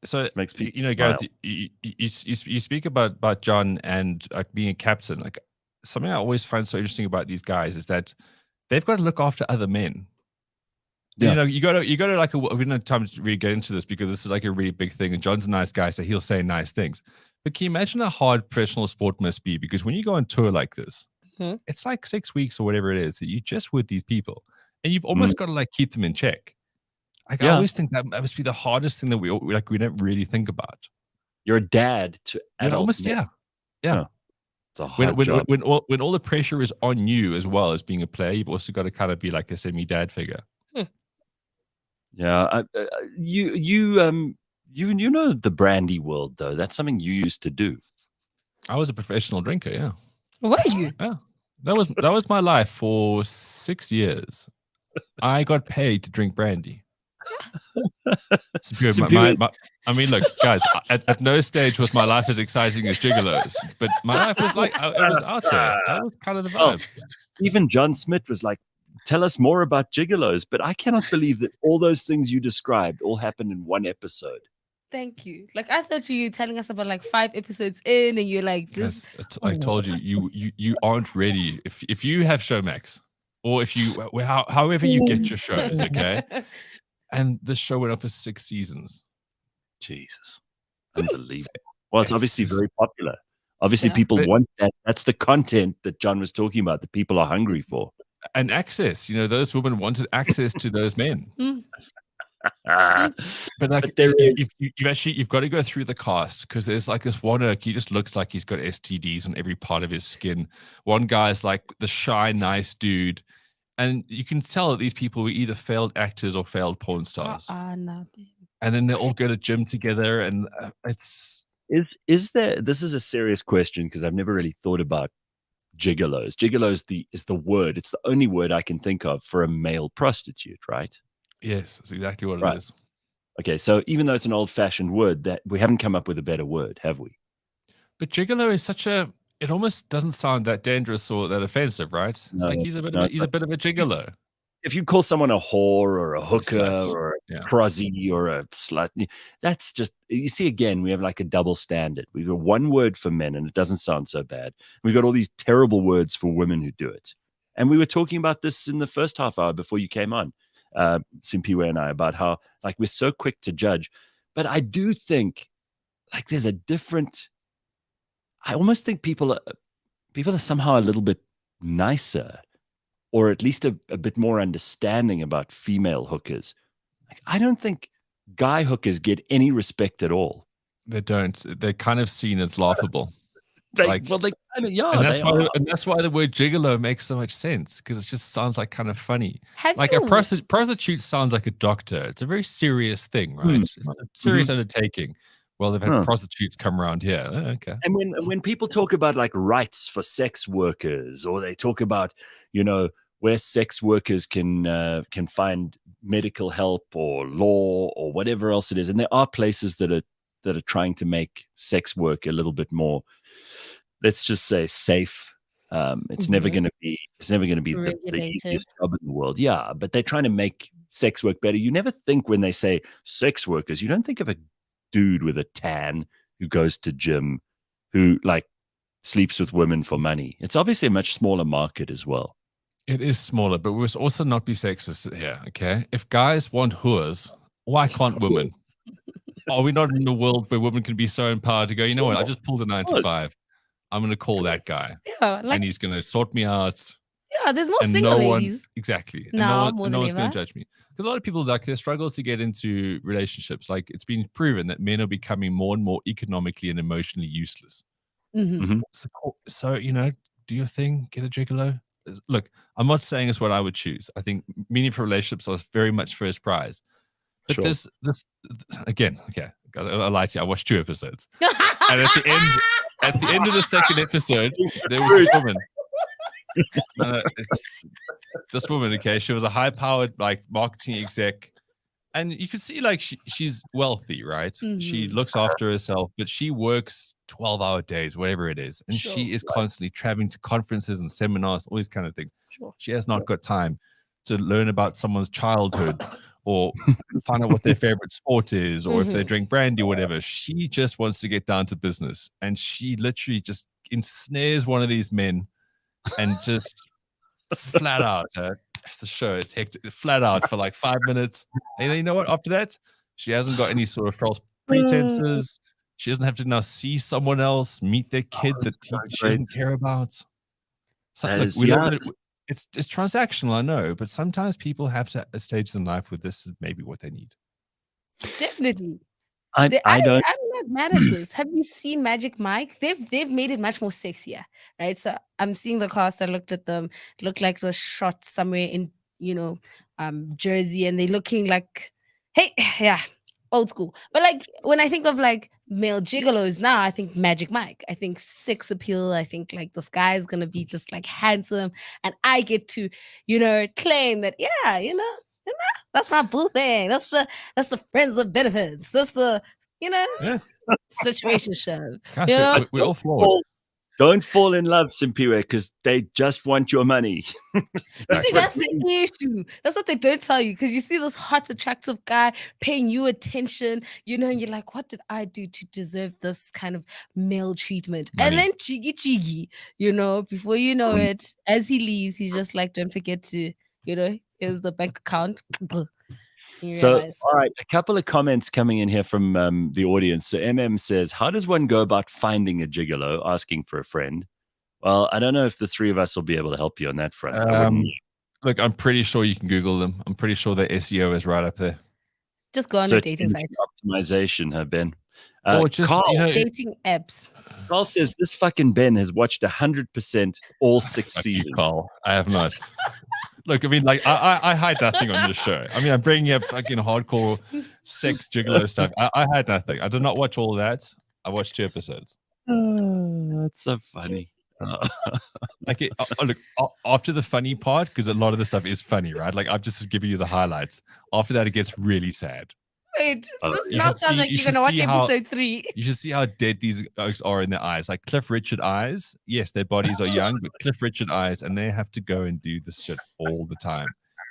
So makes people, Gareth, you speak about John and like being a captain. Like something I always find so interesting about these guys is that they've got to look after other men. Yeah. You go to like we don't have time to really get into this because this is like a really big thing, and John's a nice guy, so he'll say nice things. But can you imagine how hard professional sport must be? Because when you go on tour like this, it's like 6 weeks or whatever it is that you're just with these people, and you've almost got to like keep them in check. Like I always think that must be the hardest thing that we don't really think about. You're a dad to adults. Yeah. It's a hard job. When all the pressure is on you as well as being a player, you've also got to kind of be like a semi-dad figure. Yeah, you know the brandy world though. That's something you used to do. I was a professional drinker. Yeah. Were you? Yeah. That was my life for 6 years. I got paid to drink brandy. I mean, look, guys. At no stage was my life as exciting as Gigolos, but my life was like it was out there. That was kind of the vibe. Even John Smit was like, "Tell us more about Gigolos." But I cannot believe that all those things you described all happened in one episode. Thank you. Like I thought you were telling us about like 5 episodes in, and you're like, "This." Yes, I told you aren't ready. If you have Showmax, or if you however you get your shows, okay. And this show went on for 6 seasons. Jesus, unbelievable. Well, it's obviously very popular. Obviously, people want that. That's the content that John was talking about that people are hungry for. And access. Those women wanted access to those men. But like, you've got to go through the cast because there's like this one irk. He just looks like he's got STDs on every part of his skin. One guy's like the shy, nice dude. And you can tell that these people were either failed actors or failed porn stars. No. And then they all go to gym together, and it's is there. This is a serious question because I've never really thought about gigolos. Gigolo is the word. It's the only word I can think of for a male prostitute, right? Yes, that's exactly what it is. Okay, so even though it's an old-fashioned word, that we haven't come up with a better word, have we? But gigolo is it almost doesn't sound that dangerous or that offensive, right? It's like he's a bit of a gigolo. If you call someone a whore or a hooker or a prosy or a slut, that's just, you see, again, we have like a double standard. We've got one word for men and it doesn't sound so bad. We've got all these terrible words for women who do it. And we were talking about this in the first half hour before you came on, Simphiwe and I, about how like we're so quick to judge. But I do think like there's a different, I almost think people are somehow a little bit nicer, or at least a bit more understanding about female hookers. Like, I don't think guy hookers get any respect at all. They don't. They're kind of seen as laughable. They kind of, and that's why the word gigolo makes so much sense, because it just sounds like kind of funny. A prostitute sounds like a doctor. It's a very serious thing, right? It's a serious undertaking. Well, they've had prostitutes come around here. Oh, okay. And when people talk about like rights for sex workers, or they talk about, where sex workers can find medical help or law or whatever else it is, and there are places that are trying to make sex work a little bit more, let's just say, safe. It's never going to be the easiest job in the world. Yeah, but they're trying to make sex work better. You never think, when they say sex workers, you don't think of a dude with a tan who goes to gym, who like sleeps with women for money. It's obviously a much smaller market as well. It is smaller, but we must also not be sexist here, okay? If guys want whores, why can't women? Are we not in a world where women can be so empowered to go, you know what, I just pulled a 9 to 5. I'm going to call that guy. Yeah, and he's going to sort me out. Yeah, there's more single ladies. Exactly. No one's going to judge me. Because a lot of people, like, they struggle to get into relationships. Like, it's been proven that men are becoming more and more economically and emotionally useless. So, do your thing, get a gigolo. Look, I'm not saying it's what I would choose. I think meaningful relationships are very much first prize. But this again, okay, I lied to you. I watched 2 episodes. And at the end of the second episode, there was this woman. This woman, okay, she was a high-powered like marketing exec. And you can see like she's wealthy, right? She looks after herself, but she works 12-hour days, whatever it is. And she is constantly traveling to conferences and seminars, all these kind of things. She has not got time to learn about someone's childhood or find out what their favorite sport is, or if they drink brandy or whatever. She just wants to get down to business. And she literally just ensnares one of these men and just flat out, that's the show. It's hectic, flat out for like 5 minutes. And you know what? After that, she hasn't got any sort of false pretenses. She doesn't have to now see someone else, meet their kid that she doesn't care about. So, it's transactional, I know, but sometimes people have to a stage in life where this is maybe what they need. Definitely. I don't. I'm not mad at this. Have you seen Magic Mike? They've made it much more sexier, right? So I'm seeing the cast. I looked at them. It looked like it was shot somewhere in Jersey, and they're looking like, hey, yeah, old school. But like when I think of like male gigolos now, I think Magic Mike. I think sex appeal. I think like this guy is gonna be just like handsome, and I get to, claim that, that's my boo thing. That's the friends of benefits. That's the situation show. Gosh, we all flawed. Don't fall in love, Simphiwe, because they just want your money. That's the issue. That's what they don't tell you, because you see this hot, attractive guy paying you attention, and you're like, what did I do to deserve this kind of male treatment? Money. And then chigi, before you know it, as he leaves, he's just like, don't forget to, here's the bank account. So, all right, a couple of comments coming in here from the audience. So, MM says, how does one go about finding a gigolo, asking for a friend? Well, I don't know if the three of us will be able to help you on that front. Look, I'm pretty sure you can Google them. I'm pretty sure their SEO is right up there. Just go on a dating site. Optimization, Ben. Or just Carl, dating apps. Carl says, this fucking Ben has watched 100% all 6 seasons. Carl, I have not. Look, I mean, like, I hide nothing on this show. I mean, I'm bringing up fucking hardcore sex gigolo stuff. I hide nothing. I did not watch all of that. I watched 2 episodes. That's so funny. Look, after the funny part, because a lot of the stuff is funny, right? Like, I've just given you the highlights. After that, it gets really sad. Wait, this now sounds like you're going to watch episode 3. You should see how dead these folks are in their eyes. Like Cliff Richard eyes. Yes, their bodies are young, but Cliff Richard eyes, and they have to go and do this shit all the time.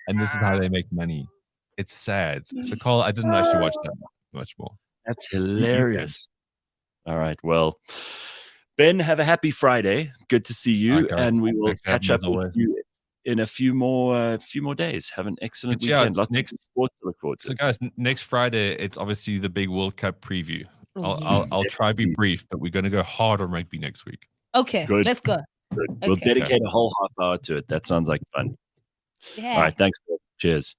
And this is how they make money. It's sad. So, Carl, I didn't actually watch that much more. That's hilarious. All right, well, Ben, have a happy Friday. Good to see you, and we will catch up with you in a few more days. Have an excellent weekend. Lots of sports to look forward to. So, guys, next Friday, it's obviously the big World Cup preview. I'll try to be brief, but we're going to go hard on rugby next week. Okay, good. Let's go. Good. Okay. We'll dedicate a whole half hour to it. That sounds like fun. Yeah. All right, thanks. Cheers.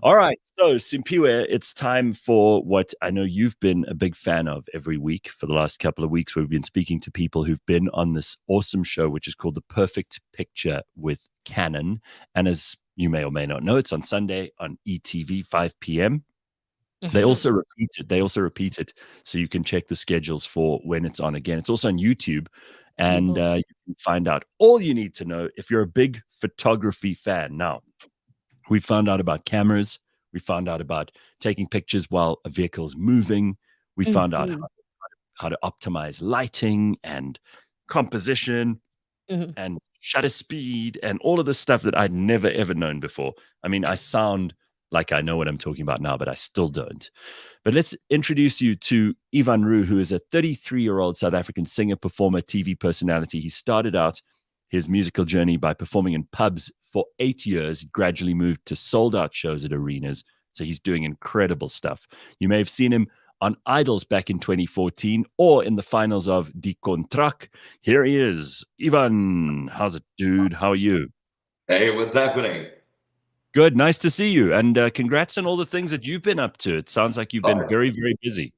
All right, so Simphiwe, it's time for what I know you've been a big fan of every week for the last couple of weeks. We've been speaking to people who've been on this awesome show, which is called The Perfect Picture with Canon. And as you may or may not know, it's on Sunday on ETV, 5 p.m. Mm-hmm. They also repeat it. So you can check the schedules for when it's on again. It's also on YouTube. And you can find out all you need to know if you're a big photography fan. Now, we found out about cameras. We found out about taking pictures while a vehicle is moving. We found out how to optimize lighting and composition and shutter speed and all of this stuff that I'd never, ever known before. I mean, I sound like I know what I'm talking about now, but I still don't. But let's introduce you to Ivan Roux, who is a 33-year-old South African singer, performer, TV personality. He started out his musical journey by performing in pubs for 8 years, gradually moved to sold-out shows at arenas. So he's doing incredible stuff. You may have seen him on Idols back in 2014 or in the finals of Die Contract. Here he is. Ivan, how's it, dude? How are you? Hey, what's happening? Good. Nice to see you. And congrats on all the things that you've been up to. It sounds like you've been very, very busy.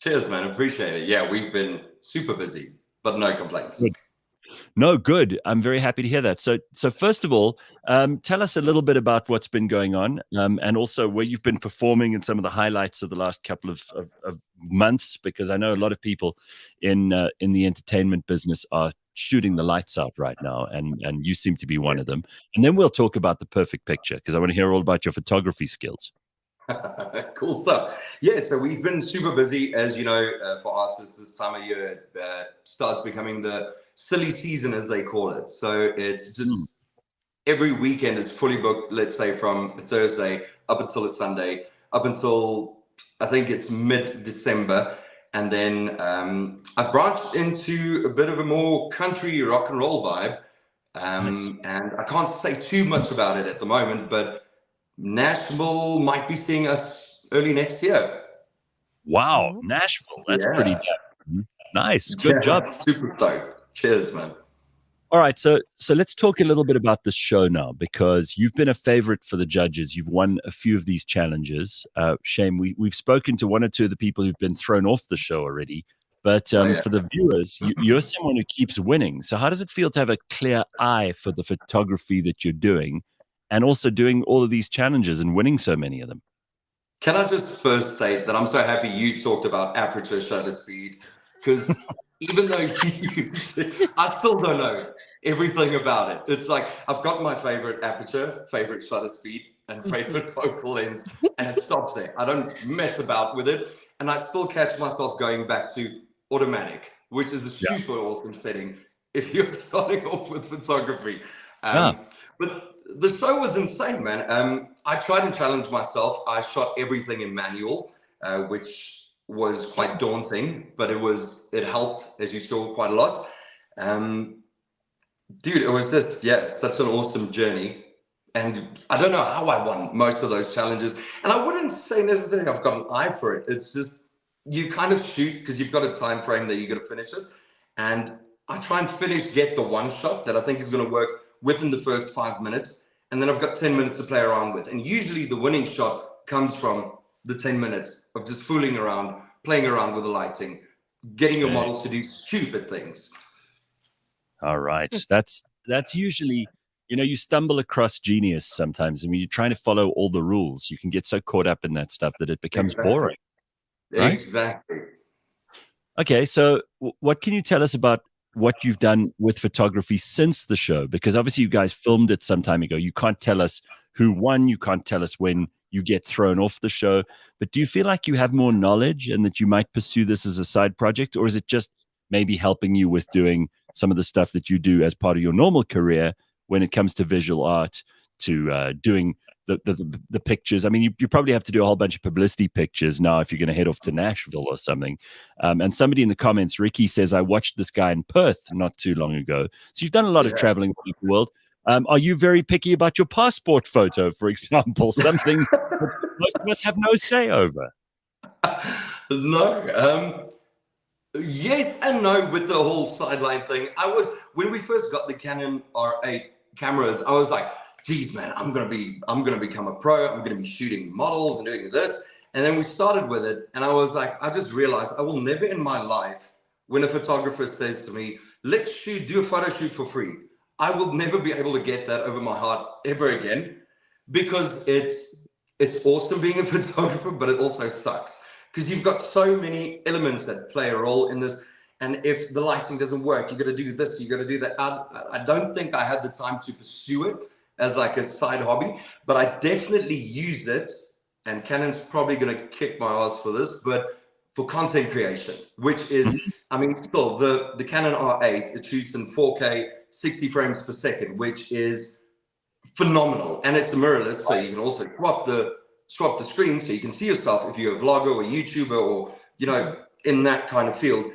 Cheers, man. Appreciate it. Yeah, we've been super busy, but no complaints. Good. No, good. I'm very happy to hear that. So first of all, tell us a little bit about what's been going on and also where you've been performing and some of the highlights of the last couple of months, because I know a lot of people in the entertainment business are shooting the lights out right now, and you seem to be one of them. And then we'll talk about the perfect picture, because I want to hear all about your photography skills. Cool stuff. Yeah, so we've been super busy, as you know, for artists this time of year. Starts becoming the silly season, as they call it. So it's just every weekend is fully booked, let's say from Thursday up until a Sunday, up until I think it's mid-December. And then I branched into a bit of a more country rock and roll vibe. Nice. And I can't say too much about it at the moment, but Nashville might be seeing us early next year. Wow, Nashville. That's pretty nice. Good job. Super stoked. Cheers, man. All right, so let's talk a little bit about this show now, because you've been a favorite for the judges. You've won a few of these challenges. Shame, we've spoken to one or two of the people who've been thrown off the show already. But for the viewers, you're someone who keeps winning. So how does it feel to have a clear eye for the photography that you're doing, and also doing all of these challenges and winning so many of them? Can I just first say that I'm so happy you talked about aperture shutter speed, because even though I still don't know everything about it. It's like I've got my favorite aperture, favorite shutter speed, and favorite focal length, and it stops there. I don't mess about with it, and I still catch myself going back to automatic, which is a super awesome setting if you're starting off with photography. But the show was insane, man. I tried and challenged myself. I shot everything in manual, which was quite daunting, but it helped, as you saw, quite a lot. Dude, it was just, such an awesome journey. And I don't know how I won most of those challenges. And I wouldn't say necessarily I've got an eye for it. It's just, you kind of shoot because you've got a time frame that you got to finish it. And I try and get the one shot that I think is going to work within the first 5 minutes. And then I've got 10 minutes to play around with. And usually the winning shot comes from the 10 minutes of just fooling around, playing around with the lighting, getting your models to do stupid things. All right. That's usually, you stumble across genius sometimes. I mean, you're trying to follow all the rules. You can get so caught up in that stuff that it becomes boring. Right? Exactly. Okay. So what can you tell us about what you've done with photography since the show? Because obviously you guys filmed it some time ago. You can't tell us who won. You can't tell us when you get thrown off the show. But do you feel like you have more knowledge and that you might pursue this as a side project? Or is it just maybe helping you with doing some of the stuff that you do as part of your normal career when it comes to visual art, to doing the pictures? I mean, you probably have to do a whole bunch of publicity pictures now if you're going to head off to Nashville or something. And somebody in the comments, Ricky, says, I watched this guy in Perth not too long ago. So you've done a lot of traveling around the world. Are you very picky about your passport photo, for example? Something most of us have no say over. No. Yes and no with the whole sideline thing. When we first got the Canon R8 cameras, I was like, geez, man, I'm gonna become a pro. I'm gonna be shooting models and doing this. And then we started with it, and I was like, I just realized I will never in my life, when a photographer says to me, let's do a photo shoot for free, I will never be able to get that over my heart ever again, because it's awesome being a photographer, but it also sucks because you've got so many elements that play a role in this. And if the lighting doesn't work, you got to do this, you got to do that. I don't think I had the time to pursue it as like a side hobby, but I definitely used it. And Canon's probably going to kick my ass for this, but for content creation, which is, I mean, still the Canon R8, it shoots in 4K, 60 frames per second, which is phenomenal. And it's mirrorless, so you can also swap the screen so you can see yourself if you're a vlogger or YouTuber or, in that kind of field,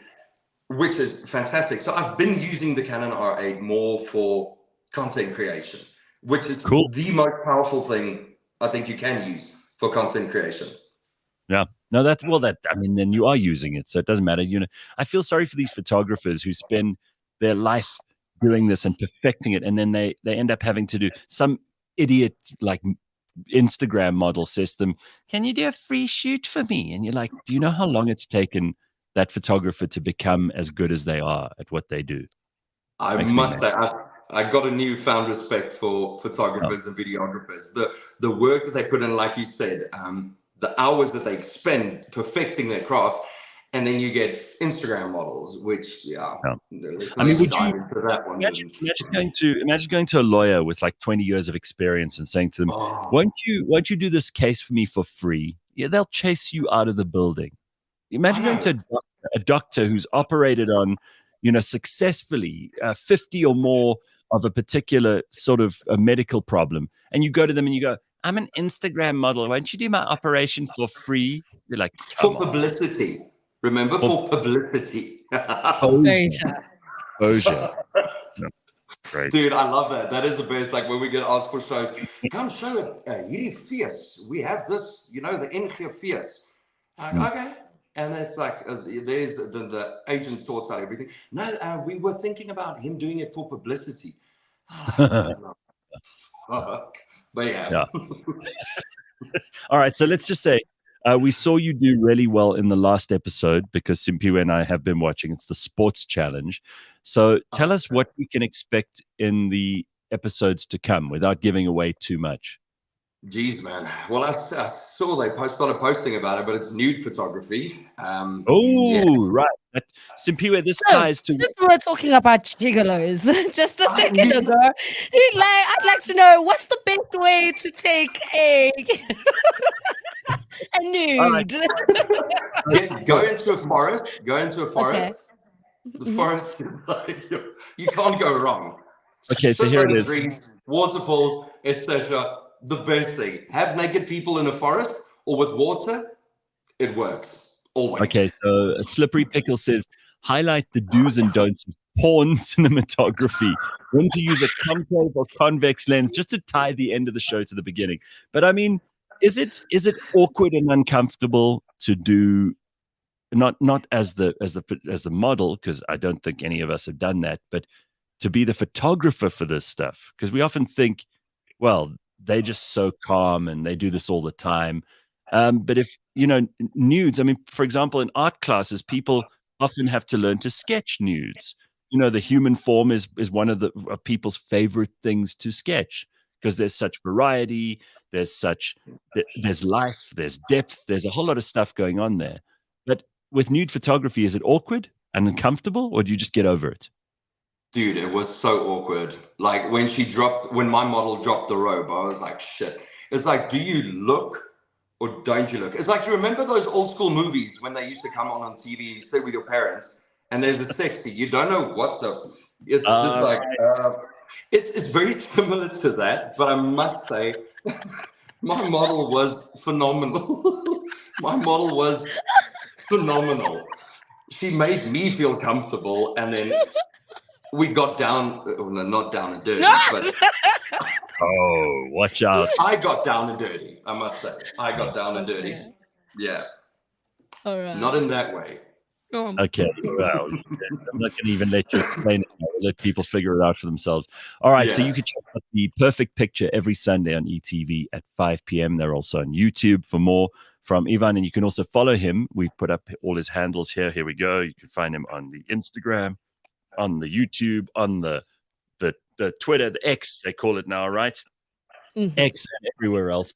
which is fantastic. So I've been using the Canon R8 more for content creation, which is cool. The most powerful thing I think you can use for content creation. Yeah. No, then you are using it, so it doesn't matter. I feel sorry for these photographers who spend their life doing this and perfecting it, and then they end up having to do some idiot like Instagram model says to them, can you do a free shoot for me? And you're like, do you know how long it's taken that photographer to become as good as they are at what they do? I must say, I got a newfound respect for photographers and videographers. The work that they put in, like you said, the hours that they spend perfecting their craft, and then you get Instagram models, which I mean, would you imagine going to a lawyer with like 20 years of experience and saying to them, won't you do this case for me for free? Yeah, they'll chase you out of the building. Imagine going to a doctor who's operated on, successfully 50 or more of a particular sort of a medical problem, and you go to them and you go, I'm an Instagram model, won't you do my operation for free? You're like, for publicity. Remember, for publicity. Exposure. No. Great. Dude, I love that. That is the best. Like when we get asked for shows, come show it. Hierdie fees. We have this, the NG fees. Okay. And it's like, there's the agent sorts out everything. No, we were thinking about him doing it for publicity. Fuck. But yeah. All right, so let's just say we saw you do really well in the last episode because Simphiwe and I have been watching. It's the sports challenge. So tell us what we can expect in the episodes to come without giving away too much. Jeez, man. Well, I saw they started posting about it, but it's nude photography. Right. Simphiwe, this ties to... Since we were talking about gigolos just a second ago, I'd like to know what's the best way to take a nude. Go into a forest. Okay. The forest, you can't go wrong. Okay, so here it is. Trees, waterfalls, etc. The best thing. Have naked people in a forest or with water. It works. Always. Okay, so Slippery Pickle says, highlight the do's and don'ts of porn cinematography. When to use a concave or convex lens, just to tie the end of the show to the beginning. But I mean, is it awkward and uncomfortable to do, not as the model, because I don't think any of us have done that, but to be the photographer for this stuff? Because we often think, well, they're just so calm and they do this all the time. But if, nudes, I mean, for example, in art classes, people often have to learn to sketch nudes. The human form is one of people's favorite things to sketch because there's such variety, there's life, there's depth, there's a whole lot of stuff going on there. But with nude photography, is it awkward and uncomfortable, or do you just get over it? Dude, it was so awkward. Like when my model dropped the robe, I was like, shit. It's like, do you look or don't you look? It's like, you remember those old school movies when they used to come on TV, you sit with your parents, and there's a sexy, you don't know what it's just like, it's very similar to that, but I must say, my model was phenomenal. My model was phenomenal. She made me feel comfortable, and then we got down, not down and dirty, but... Oh, watch out. I got down and dirty, I must say. I got down and dirty. Yeah. All right. Not in that way. Okay. Well, I'm not going to even let you explain it. I'll let people figure it out for themselves. All right. So you can check out The Perfect Picture every Sunday on ETV at 5 p.m. They're also on YouTube for more from Ivan. And you can also follow him. We've put up all his handles here. Here we go. You can find him on the Instagram, on the YouTube, on the Twitter, the X, they call it now, right? Mm-hmm. X and everywhere else.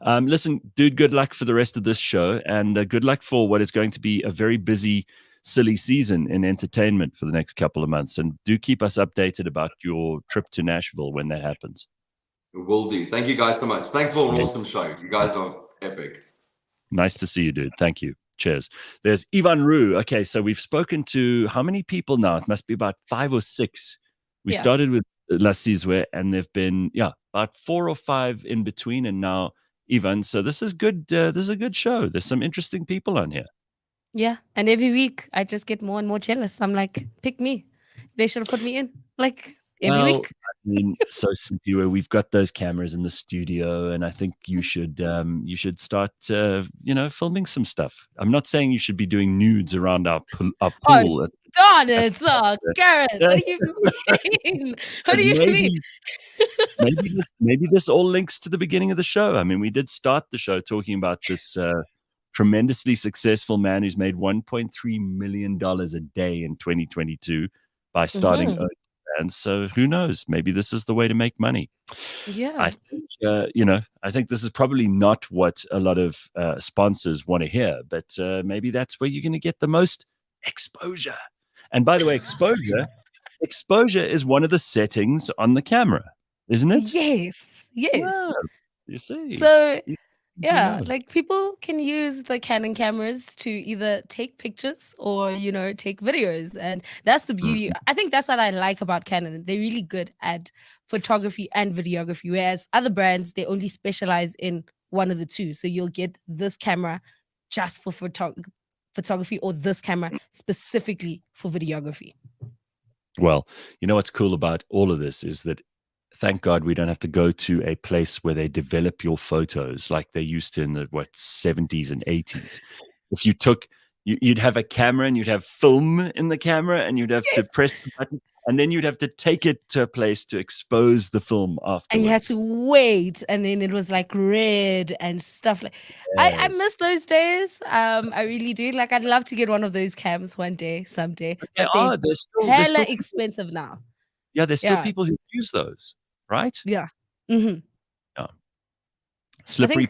Listen, dude, good luck for the rest of this show, and good luck for what is going to be a very busy, silly season in entertainment for the next couple of months. And do keep us updated about your trip to Nashville when that happens. Will do. Thank you guys so much. Thanks for an awesome show. You guys are epic. Nice to see you, dude. Thank you. Cheers. There's Ivan Roux. Okay, so we've spoken to how many people now? It must be about 5 or 6. We started with Lasizwe, and there've been about 4 or 5 in between, and now Ivan. So this is good. This is a good show. There's some interesting people on here. Yeah, and every week I just get more and more jealous. I'm like, pick me. They should have put me in. Like every week. I mean, so Simphiwe, we've got those cameras in the studio, and I think you should start filming some stuff. I'm not saying you should be doing nudes around our pool. Oh, darn it, Gareth. What do you mean? What do you mean? Maybe this all links to the beginning of the show. I mean, we did start the show talking about this tremendously successful man who's made $1.3 million a day in 2022 by starting OnlyFans. So who knows? Maybe this is the way to make money. Yeah. I think, I think this is probably not what a lot of sponsors want to hear, but maybe that's where you're going to get the most exposure. And by the way, exposure is one of the settings on the camera, isn't it? Yes. Yeah, you see. So like people can use the Canon cameras to either take pictures or, take videos. And that's the beauty. I think that's what I like about Canon. They're really good at photography and videography, whereas other brands, they only specialize in one of the two. So you'll get this camera just for photography or this camera specifically for videography. Well, you know what's cool about all of this is that thank God we don't have to go to a place where they develop your photos like they used to in the 70s and 80s. If you took You'd have a camera and you'd have film in the camera and you'd have to press the button and then you'd have to take it to a place to expose the film afterwards. And you had to wait, and then it was like red and stuff like. I miss those days. I really do. Like, I'd love to get one of those cams one day, someday. But they're still hella expensive now. Yeah, there's still people who use those, right? Yeah. Mm-hmm. Yeah. Slippery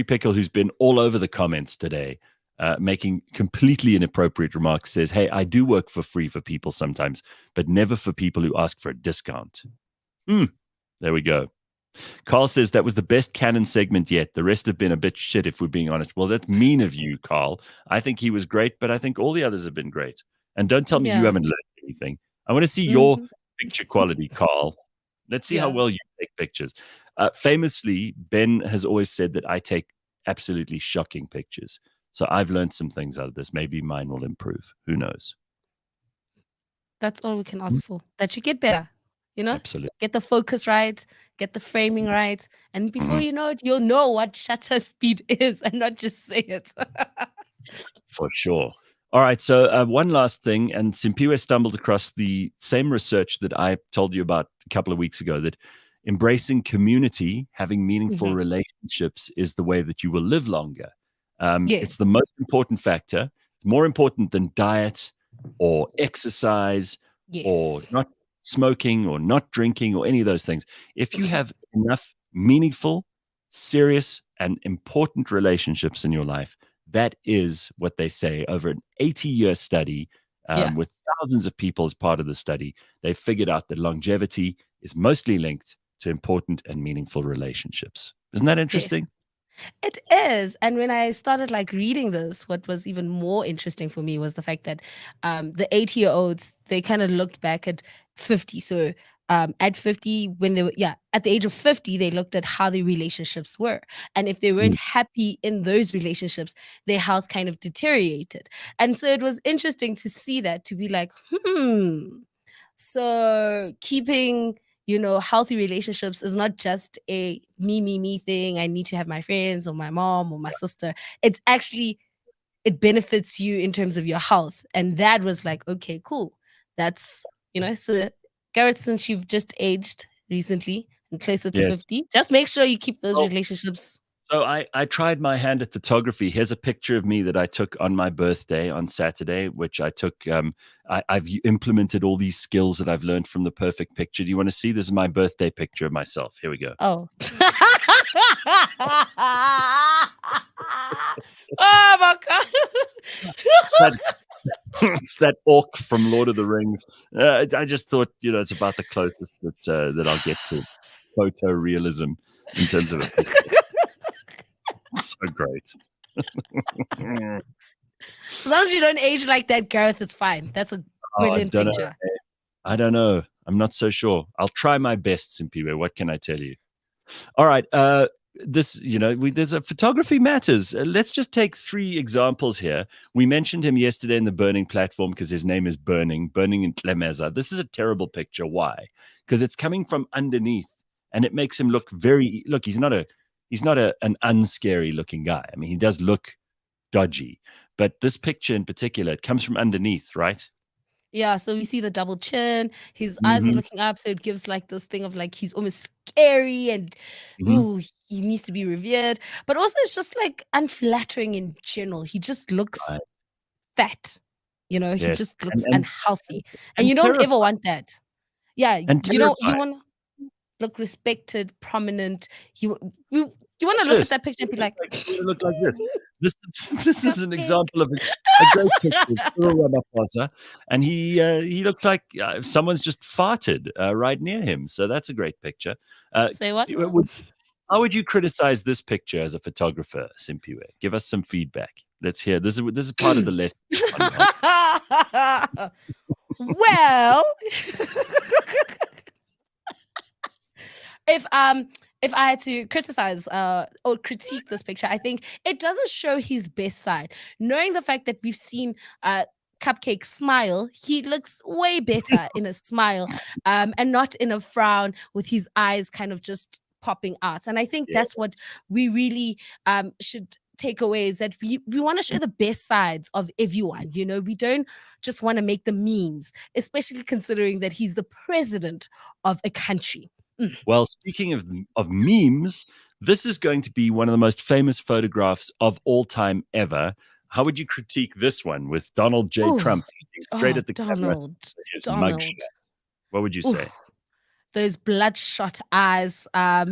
Pickle, who's been all over the comments today, making completely inappropriate remarks, says, "Hey, I do work for free for people sometimes, but never for people who ask for a discount." There we go. Carl says that was the best canon segment yet. The rest have been a bit shit, if we're being honest. Well, that's mean of you, Carl. I think he was great, but I think all the others have been great. And don't tell me you haven't learned anything. I want to see your picture quality, Carl. Let's see how well you take pictures. Famously, Ben has always said that I take absolutely shocking pictures. So I've learned some things out of this. Maybe mine will improve. Who knows? That's all we can ask for. That you get better, Absolutely. Get the focus right, get the framing right. And before you know it, you'll know what shutter speed is and not just say it. For sure. All right, so one last thing, and Simphiwe stumbled across the same research that I told you about a couple of weeks ago, that embracing community, having meaningful relationships is the way that you will live longer. It's the most important factor. It's more important than diet or exercise or not smoking or not drinking or any of those things. If you have enough meaningful, serious, and important relationships in your life, that is what they say over an 80-year study with thousands of people as part of the study. They figured out that longevity is mostly linked to important and meaningful relationships. Isn't that interesting? It is. And when I started reading this, what was even more interesting for me was the fact that the 80-year-olds, they kind of looked back at 50. So at 50, when they were, at the age of 50, they looked at how their relationships were. And if they weren't happy in those relationships, their health kind of deteriorated. And so it was interesting to see that, to be like, so keeping, healthy relationships is not just a me thing. I need to have my friends or my mom or my sister. It's actually, it benefits you in terms of your health. And that was like, okay, cool. That's, so Gareth, since you've just aged recently and closer to 50, just make sure you keep those relationships. So I tried my hand at photography. Here's a picture of me that I took on my birthday on Saturday, which I took. I've implemented all these skills that I've learned from the perfect picture. Do you want to see? This is my birthday picture of myself. Here we go. Oh. Oh my God. It's that orc from Lord of the Rings. I just thought, it's about the closest that I'll get to photorealism in terms of a picture. So great. As long as you don't age like that, Gareth, it's fine. That's a brilliant picture. I don't know. I'm not so sure. I'll try my best, Simphiwe. What can I tell you? All right. There's a photography matters. Let's just take 3 examples here. We mentioned him yesterday in the Burning platform because his name is Burning in Tlemeza. This is a terrible picture. Why? Because it's coming from underneath and it makes him look he's not an unscary looking guy. I mean, he does look dodgy, but this picture in particular, it comes from underneath, right? Yeah, so we see the double chin, his eyes are looking up, so it gives this thing of he's almost scary and he needs to be revered. But also it's just unflattering in general. He just looks fat. He just looks unhealthy. And you don't ever want that. Yeah, you want to look respected, prominent. You want to look at that picture and be like, look like this. This is an example of a great picture, and he looks like someone's just farted right near him. So that's a great picture. Say what? How would you criticize this picture as a photographer, Simphiwe? Give us some feedback. Let's hear. This is part of the lesson. Well, if I had to criticize or critique this picture, I think it doesn't show his best side. Knowing the fact that we've seen Cupcake smile, he looks way better in a smile and not in a frown with his eyes kind of just popping out. And I think that's what we really should takeaway is that we want to show the best sides of everyone. You know, we don't just want to make the memes, especially considering that he's the president of a country. Well, speaking of memes, this is going to be one of the most famous photographs of all time ever. How would you critique this one with Donald J. Trump straight at the camera? Donald. What would you say? Those bloodshot eyes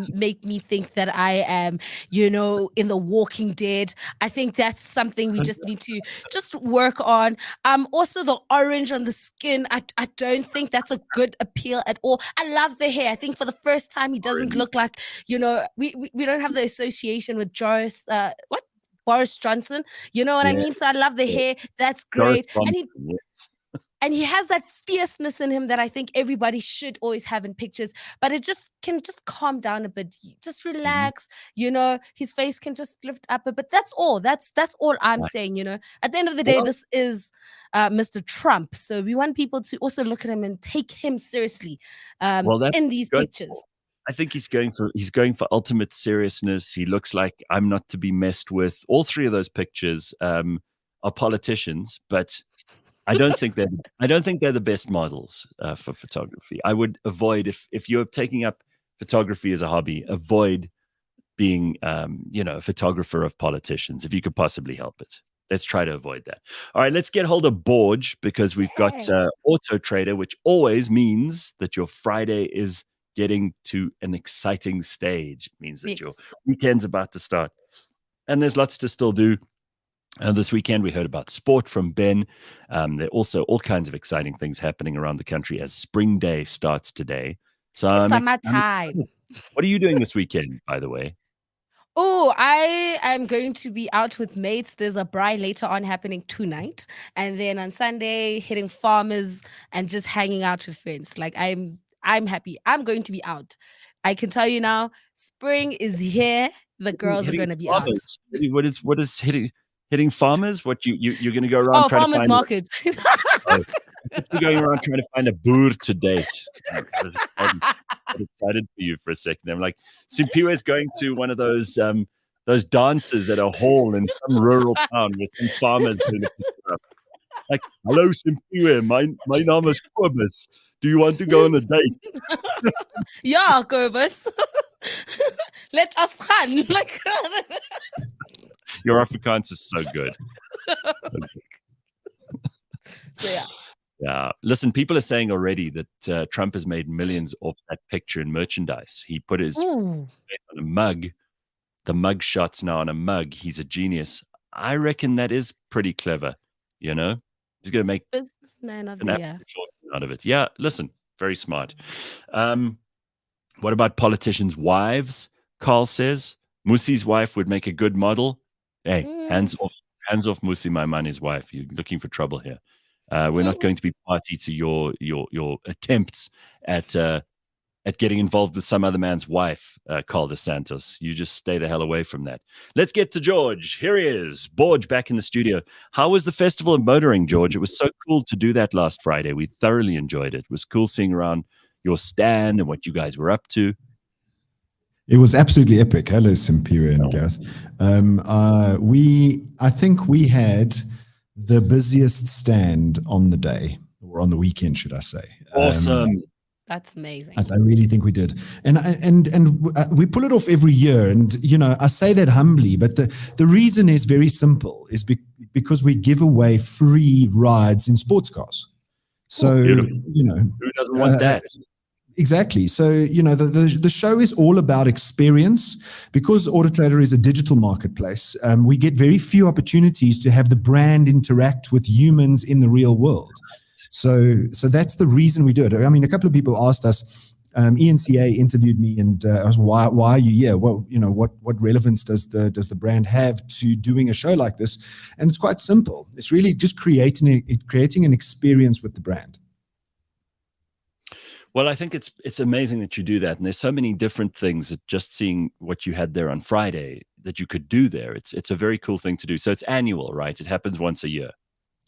make me think that I am, you know, in The Walking Dead. I think that's something we just need to just work on. Also the orange on the skin, I don't think that's a good appeal at all. I love the hair. I think for the first time he doesn't look like, you know, we don't have the association with Boris Johnson. You know what I mean? So I love the hair. That's great. And he has that fierceness in him that I think everybody should always have in pictures, but it just can just calm down a bit, just relax, you know, his face can just lift up a bit. That's all. That's all I'm saying, you know. At the end of the day, this is Mr. Trump. So we want people to also look at him and take him seriously in these pictures. I think he's going for ultimate seriousness. He looks like I'm not to be messed with. All three of those pictures are politicians, but I don't think they're the best models for photography. I would avoid, if you're taking up photography as a hobby, avoid being a photographer of politicians if you could possibly help it. Let's try to avoid that. All right, let's get hold of Borge, because we've got Auto Trader, which always means that your Friday is getting to an exciting stage. It means that your weekend's about to start, and there's lots to still do. This weekend, we heard about sport from Ben. There are also all kinds of exciting things happening around the country as Spring Day starts today. So, summertime. What are you doing this weekend, by the way? Oh, I am going to be out with mates. There's a braai later on happening tonight. And then on Sunday, hitting farmers and just hanging out with friends. Like, I'm happy. I'm going to be out. I can tell you now, spring is here. The girls are going to be out. What is hitting farmers? What you're going to go around trying to find markets. You're going around trying to find a boer to date. I'm excited for you for a second. I'm like, Simphiwe is going to one of those dances at a hall in some rural town with some farmers doing a picture up. Like, hello Simphiwe, my name is Kobus. Do you want to go on a date? Yeah, Kobus. Let us run. Like your Afrikaans is so good. So yeah. Yeah. Listen, people are saying already that Trump has made millions off that picture in merchandise. He put his face on a mug. The mug shot's now on a mug. He's a genius. I reckon that is pretty clever. You know, he's going to make businessman of an the absolute fortune out of it. Yeah. Listen, very smart. What about politicians' wives? Carl says Musi's wife would make a good model. Hey, hands off Musi, my man, his wife. You're looking for trouble here. We're not going to be party to your attempts at getting involved with some other man's wife, Carl dos Santos. You just stay the hell away from that. Let's get to George. Here he is, Borge, back in the studio. How was the Festival of Motoring, George? It was so cool to do that last Friday. We thoroughly enjoyed it. It was cool seeing around your stand and what you guys were up to. It was absolutely epic. Hello, Simphiwe and Gareth. I think we had the busiest stand on the day, or on the weekend, should I say. Awesome. That's amazing. I really think we did. And we pull it off every year. And, you know, I say that humbly, but the reason is very simple, is because we give away free rides in sports cars. So, you know. Who doesn't want that? Exactly. So, you know, the show is all about experience. Because Auto Trader is a digital marketplace, we get very few opportunities to have the brand interact with humans in the real world. So that's the reason we do it. I mean, a couple of people asked us, ENCA interviewed me and asked, why are you here? Well, you know, what relevance does the brand have to doing a show like this? And it's quite simple. It's really just creating an experience with the brand. Well, I think it's amazing that you do that. And there's so many different things that just seeing what you had there on Friday that you could do there. It's a very cool thing to do. So it's annual, right? It happens once a year.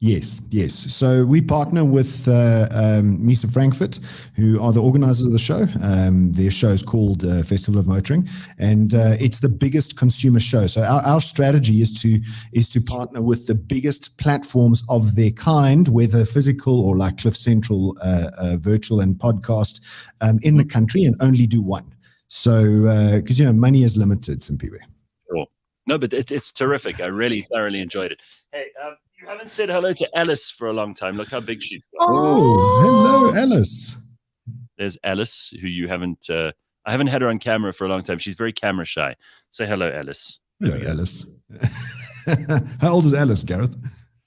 Yes, yes. So we partner with Misa Frankfurt, who are the organizers of the show. Their show is called Festival of Motoring, and it's the biggest consumer show. So our strategy is to partner with the biggest platforms of their kind, whether physical or like Cliff Central, virtual and podcast in the country, and only do one. So because money is limited, Simphiwe. Sure. No, but it's terrific. I really thoroughly enjoyed it. Hey, you haven't said hello to Alice for a long time. Look how big she's got. Oh, hello, Alice. There's Alice, who you haven't. I haven't had her on camera for a long time. She's very camera shy. Say hello, Alice. Hello, Alice. How old is Alice, Gareth?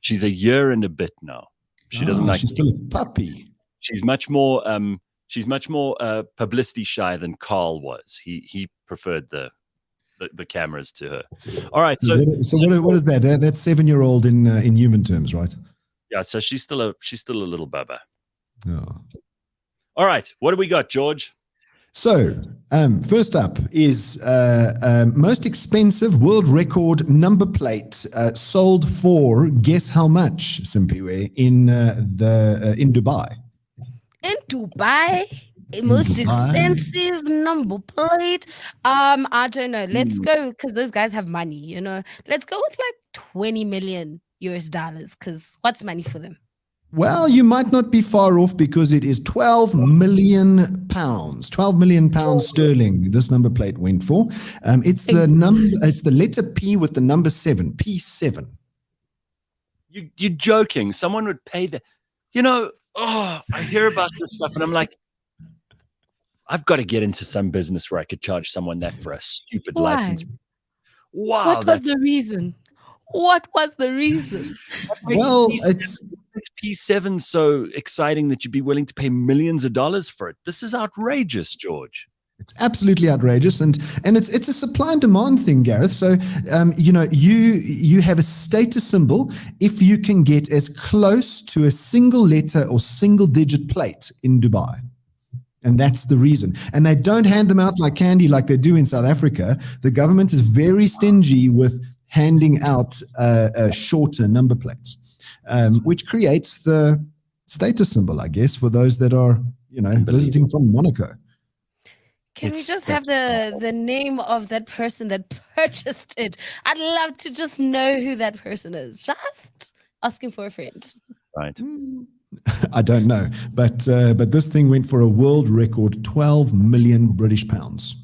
She's a year and a bit now. She doesn't like. She's still a puppy. She's much more. Publicity shy than Carl was. He preferred the cameras to her. All right. So what is that? That's 7-year-old in human terms, right? Yeah. So she's still a little bubba. Oh. All right. What do we got, George? So first up is most expensive world record number plate sold for, guess how much, Simphiwe, in Dubai. In Dubai, most expensive number plate. I don't know. Let's go, because those guys have money, Let's go with like 20 million US dollars, because what's money for them? Well, you might not be far off, because it is 12 million pounds. 12 million pounds sterling. This number plate went for. It's the letter P with the number 7. P7. You're joking. Someone would pay that. I hear about this stuff and I'm like, I've got to get into some business where I could charge someone that for a stupid license. Wow. What was the reason? Well, it's P7 so exciting that you'd be willing to pay millions of dollars for it. This is outrageous, George. It's absolutely outrageous, and it's a supply and demand thing, Gareth. So you have a status symbol if you can get as close to a single letter or single digit plate in Dubai. And that's the reason. And they don't hand them out like candy like they do in South Africa. The government is very stingy with handing out shorter number plates, which creates the status symbol, I guess, for those that are visiting from Monaco. Can we just have the name of that person that purchased it? I'd love to just know who that person is. Just asking for a friend. Right. I don't know, but this thing went for a world record 12 million British pounds.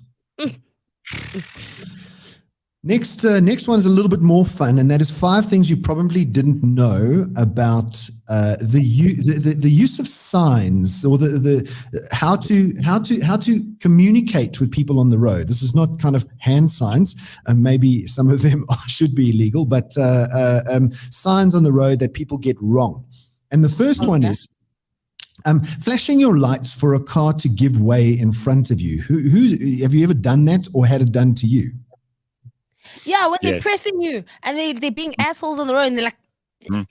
Next one's a little bit more fun, and that is 5 things you probably didn't know about the use of signs, or the how to communicate with people on the road. This is not kind of hand signs, and maybe some of them should be illegal, but signs on the road that people get wrong. And the first one is flashing your lights for a car to give way in front of you. Who have you ever done that or had it done to you? Yeah, when they're pressing you and they're being assholes on the road, and they're like,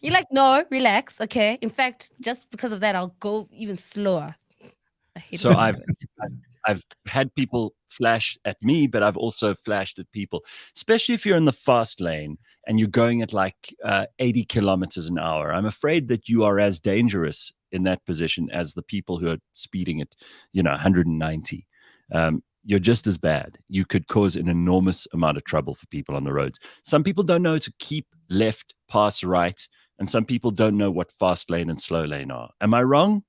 you're like, no, relax, okay. In fact, just because of that, I'll go even slower. So I've had people flash at me, but I've also flashed at people, especially if you're in the fast lane and you're going at like 80 kilometers an hour. I'm afraid that you are as dangerous in that position as the people who are speeding at 190. You're just as bad. You could cause an enormous amount of trouble for people on the roads. Some people don't know to keep left, pass right, and some people don't know what fast lane and slow lane are. Am I wrong?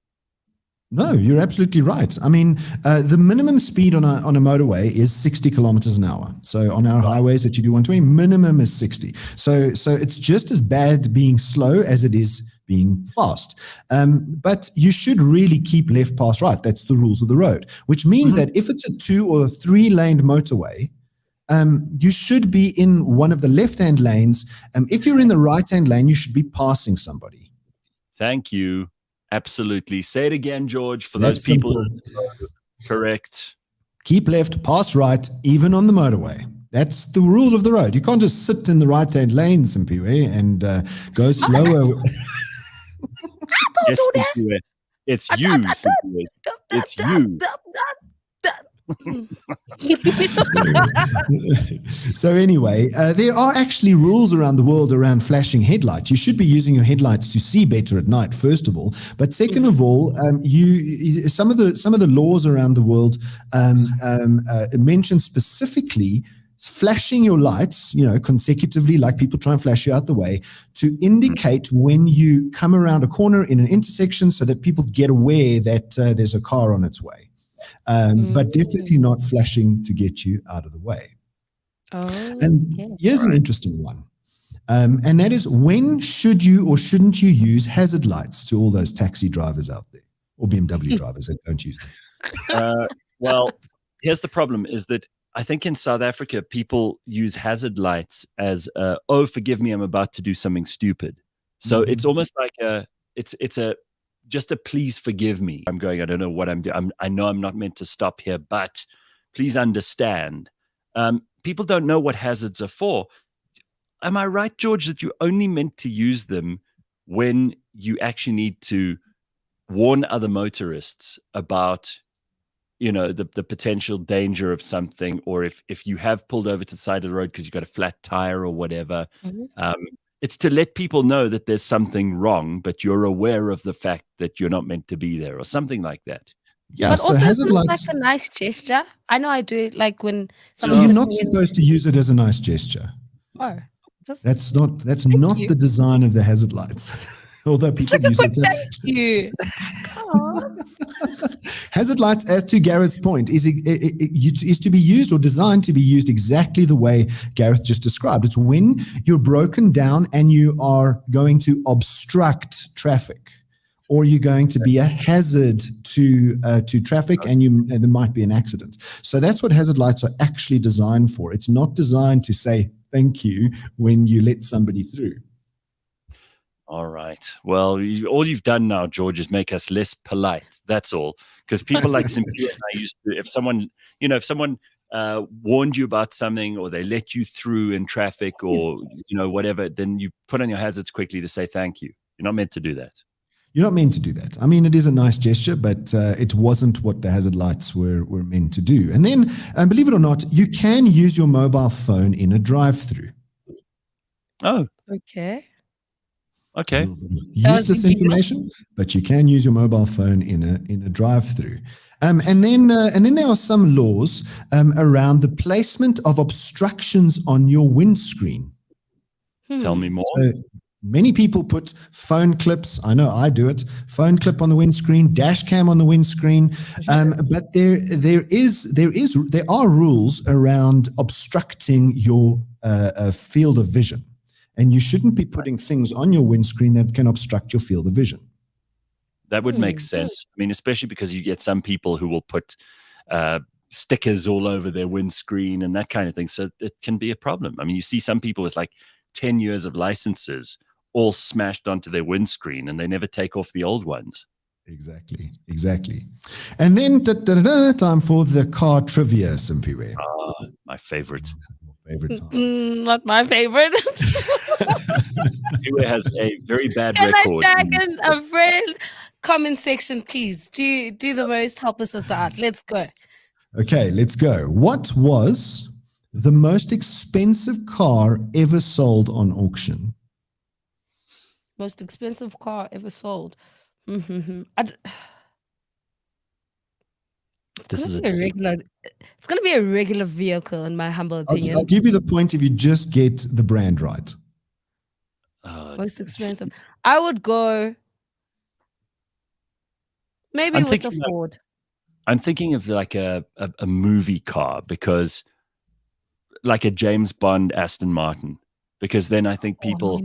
No, you're absolutely right. I mean, the minimum speed on a motorway is 60 kilometers an hour. So on our highways that you do 120, minimum is 60. So it's just as bad being slow as it is being fast. But you should really keep left past right. That's the rules of the road, which means that if it's a 2 or a 3-laned motorway, you should be in one of the left-hand lanes. If you're in the right-hand lane, you should be passing somebody. Thank you. Absolutely. Say it again, George, for That's those people. simple. Correct. Keep left, pass right, even on the motorway. That's the rule of the road. You can't just sit in the right-hand lane, Simphiwe, and go slower. Don't do that. It's you, Simphiwe. It's you. So anyway, there are actually rules around the world around flashing headlights. You should be using your headlights to see better at night, first of all. But second of all, some of the laws around the world mention specifically flashing your lights, consecutively, like people try and flash you out the way, to indicate when you come around a corner in an intersection so that people get aware that there's a car on its way. But definitely not flashing to get you out of the way. Here's an interesting one. And that is, when should you or shouldn't you use hazard lights, to all those taxi drivers out there, or BMW drivers that don't use them? Well, here's the problem, is that I think in South Africa, people use hazard lights as, oh, forgive me, I'm about to do something stupid. So it's almost like it's just a please forgive me. I don't know what I'm doing. I know I'm not meant to stop here, but please understand. People don't know what hazards are for. Am I right, George, that you're only meant to use them when you actually need to warn other motorists about the potential danger of something, or if you have pulled over to the side of the road because you've got a flat tire or whatever? It's to let people know that there's something wrong, but you're aware of the fact that you're not meant to be there, or something like that. Yeah, but so also hazard it's lights, like a nice gesture. I know I do it, like when so you're not supposed to use it as a nice gesture. That's not the design of the hazard lights. Although people use it. Thank you. Hazard lights, as to Gareth's point, is to be used, or designed to be used, exactly the way Gareth just described. It's when you're broken down and you are going to obstruct traffic, or you're going to be a hazard to traffic, and there might be an accident. So that's what hazard lights are actually designed for. It's not designed to say thank you when you let somebody through. All right. Well, all you've done now, George, is make us less polite. That's all. Because people like Simphiwe and I used to, if someone warned you about something, or they let you through in traffic, or whatever, then you put on your hazards quickly to say thank you. You're not meant to do that. You're not meant to do that. I mean, it is a nice gesture, but it wasn't what the hazard lights were meant to do. And then, believe it or not, you can use your mobile phone in a drive-through. Oh. Okay. Use this information, but you can use your mobile phone in a drive-through. And then there are some laws around the placement of obstructions on your windscreen. Tell me more. So many people put phone clips. I know I do it. Phone clip on the windscreen, dash cam on the windscreen. But there are rules around obstructing your field of vision. And you shouldn't be putting things on your windscreen that can obstruct your field of vision. That would make sense. I mean, especially because you get some people who will put stickers all over their windscreen and that kind of thing. So it can be a problem. I mean, you see some people with like 10 years of licenses all smashed onto their windscreen, and they never take off the old ones. Exactly. And then time for the car trivia, Simphiwe. My favorite. Not my favorite. Simphiwe has a very bad record. record. Can I tag in a friend? Comment section, please. Do the most. Help us out. Let's go. Okay, let's go. What was the most expensive car ever sold on auction? Most expensive car ever sold. It's going to be a regular vehicle, in my humble opinion. I'll give you the point if you just get the brand right. Most expensive. I would go maybe with the Ford. I'm thinking of like a movie car, because like a James Bond Aston Martin, because then I think people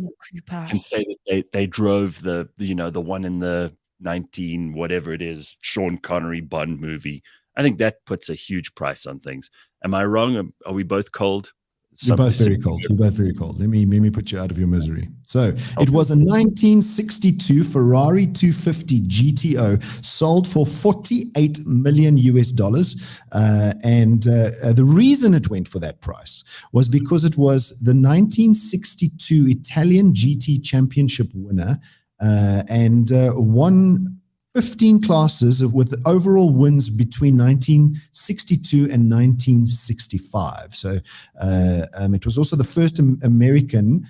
can say that they drove the one in the 19 whatever it is Sean Connery Bond movie. I think that puts a huge price on things. Am I wrong? Are we both cold? You're both very cold. Let me put you out of your misery. So it was a 1962 Ferrari 250 GTO, sold for $48 million. And the reason it went for that price was because it was the 1962 Italian GT Championship winner, and won 15 classes with overall wins between 1962 and 1965. So it was also the first American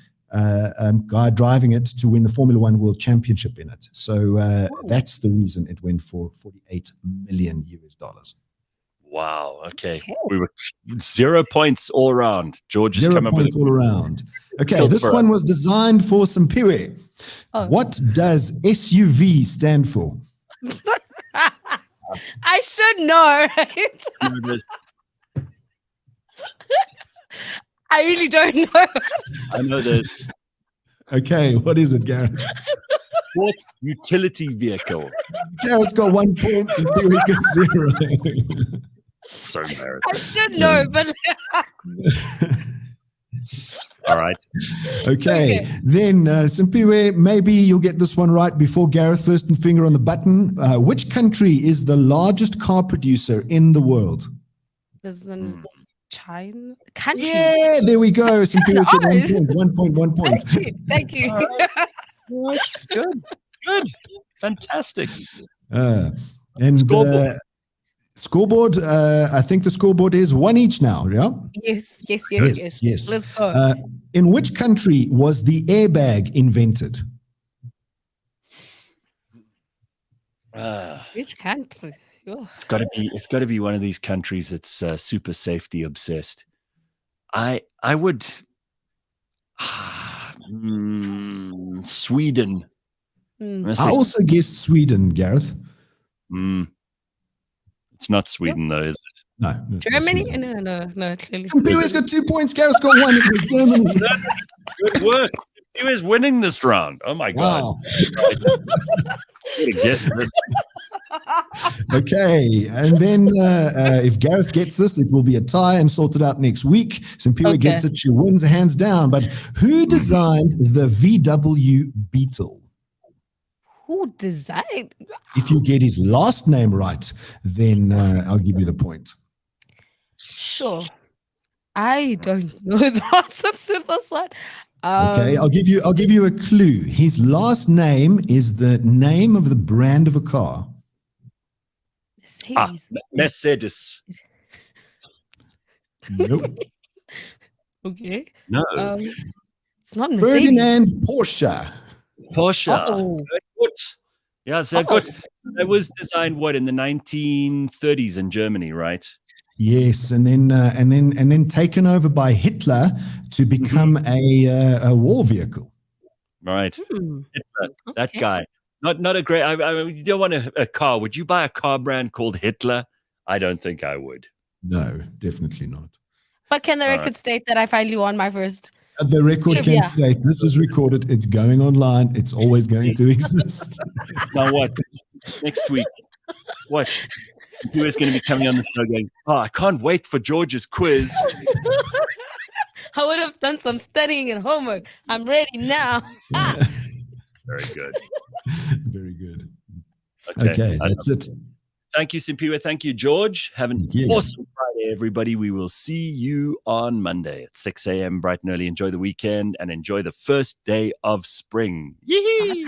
guy driving it to win the Formula One World Championship in it. So that's the reason it went for $48 million. Wow. Okay. We were 0 points all around. George has 0 come up with points all around. Okay, this one was designed for Simphiwe. Oh. What does SUV stand for? I should know, right? I really don't know. I know this. Okay, what is it, Gareth? Sports utility vehicle. Gareth's got 1 point, Simphiwe's got 0. So embarrassing. I should know, but all right. Okay. Then Simphiwe, maybe you'll get this one right before Gareth. First and finger on the button. Which country is the largest car producer in the world? China country. Yeah, there we go. Simphiwe's got 1 point. 1 point. Thank you. Good. Fantastic. And Scoreboard, I think the scoreboard is 1 each now, yeah? Yes. Let's go. In which country was the airbag invented? Which country? Oh. It's got to be one of these countries that's super safety obsessed. I would Sweden. I also guessed Sweden, Gareth. It's not Sweden, though, is it? No. Germany? No. Clearly. Simphiwe's got 2 points. Gareth's got 1. It was Germany. Good work. He was winning this round. Oh my God. Wow. Get this. Okay, and then if Gareth gets this, it will be a tie and sorted out next week. Simphiwe gets it, she wins hands down. But who designed the VW Beetle? Who designed? If you get his last name right, then I'll give you the point. Sure. I don't know the answer to this one. Okay, I'll give you a clue. His last name is the name of the brand of a car. Mercedes. Nope. Okay. No. It's not Mercedes. Ferdinand Porsche. Oh. Good. Yeah, it's good. It was designed in the 1930s in Germany, right? Yes, and then taken over by Hitler to become a war vehicle. Right. Hitler, that guy. Not a great. I mean, you don't want a car. Would you buy a car brand called Hitler? I don't think I would. No, definitely not. But can the record state that I finally won my first? The record can state this is recorded. It's going online. It's always going to exist. Now what? Next week, what? Who is going to be coming on the show going, I can't wait for George's quiz. I would have done some studying and homework. I'm ready now. Very good. Very good. Okay, that's it. Thank you, Simphiwe. Thank you, George. Have an awesome Friday, everybody. We will see you on Monday at 6 a.m. bright and early. Enjoy the weekend and enjoy the first day of spring. Yee!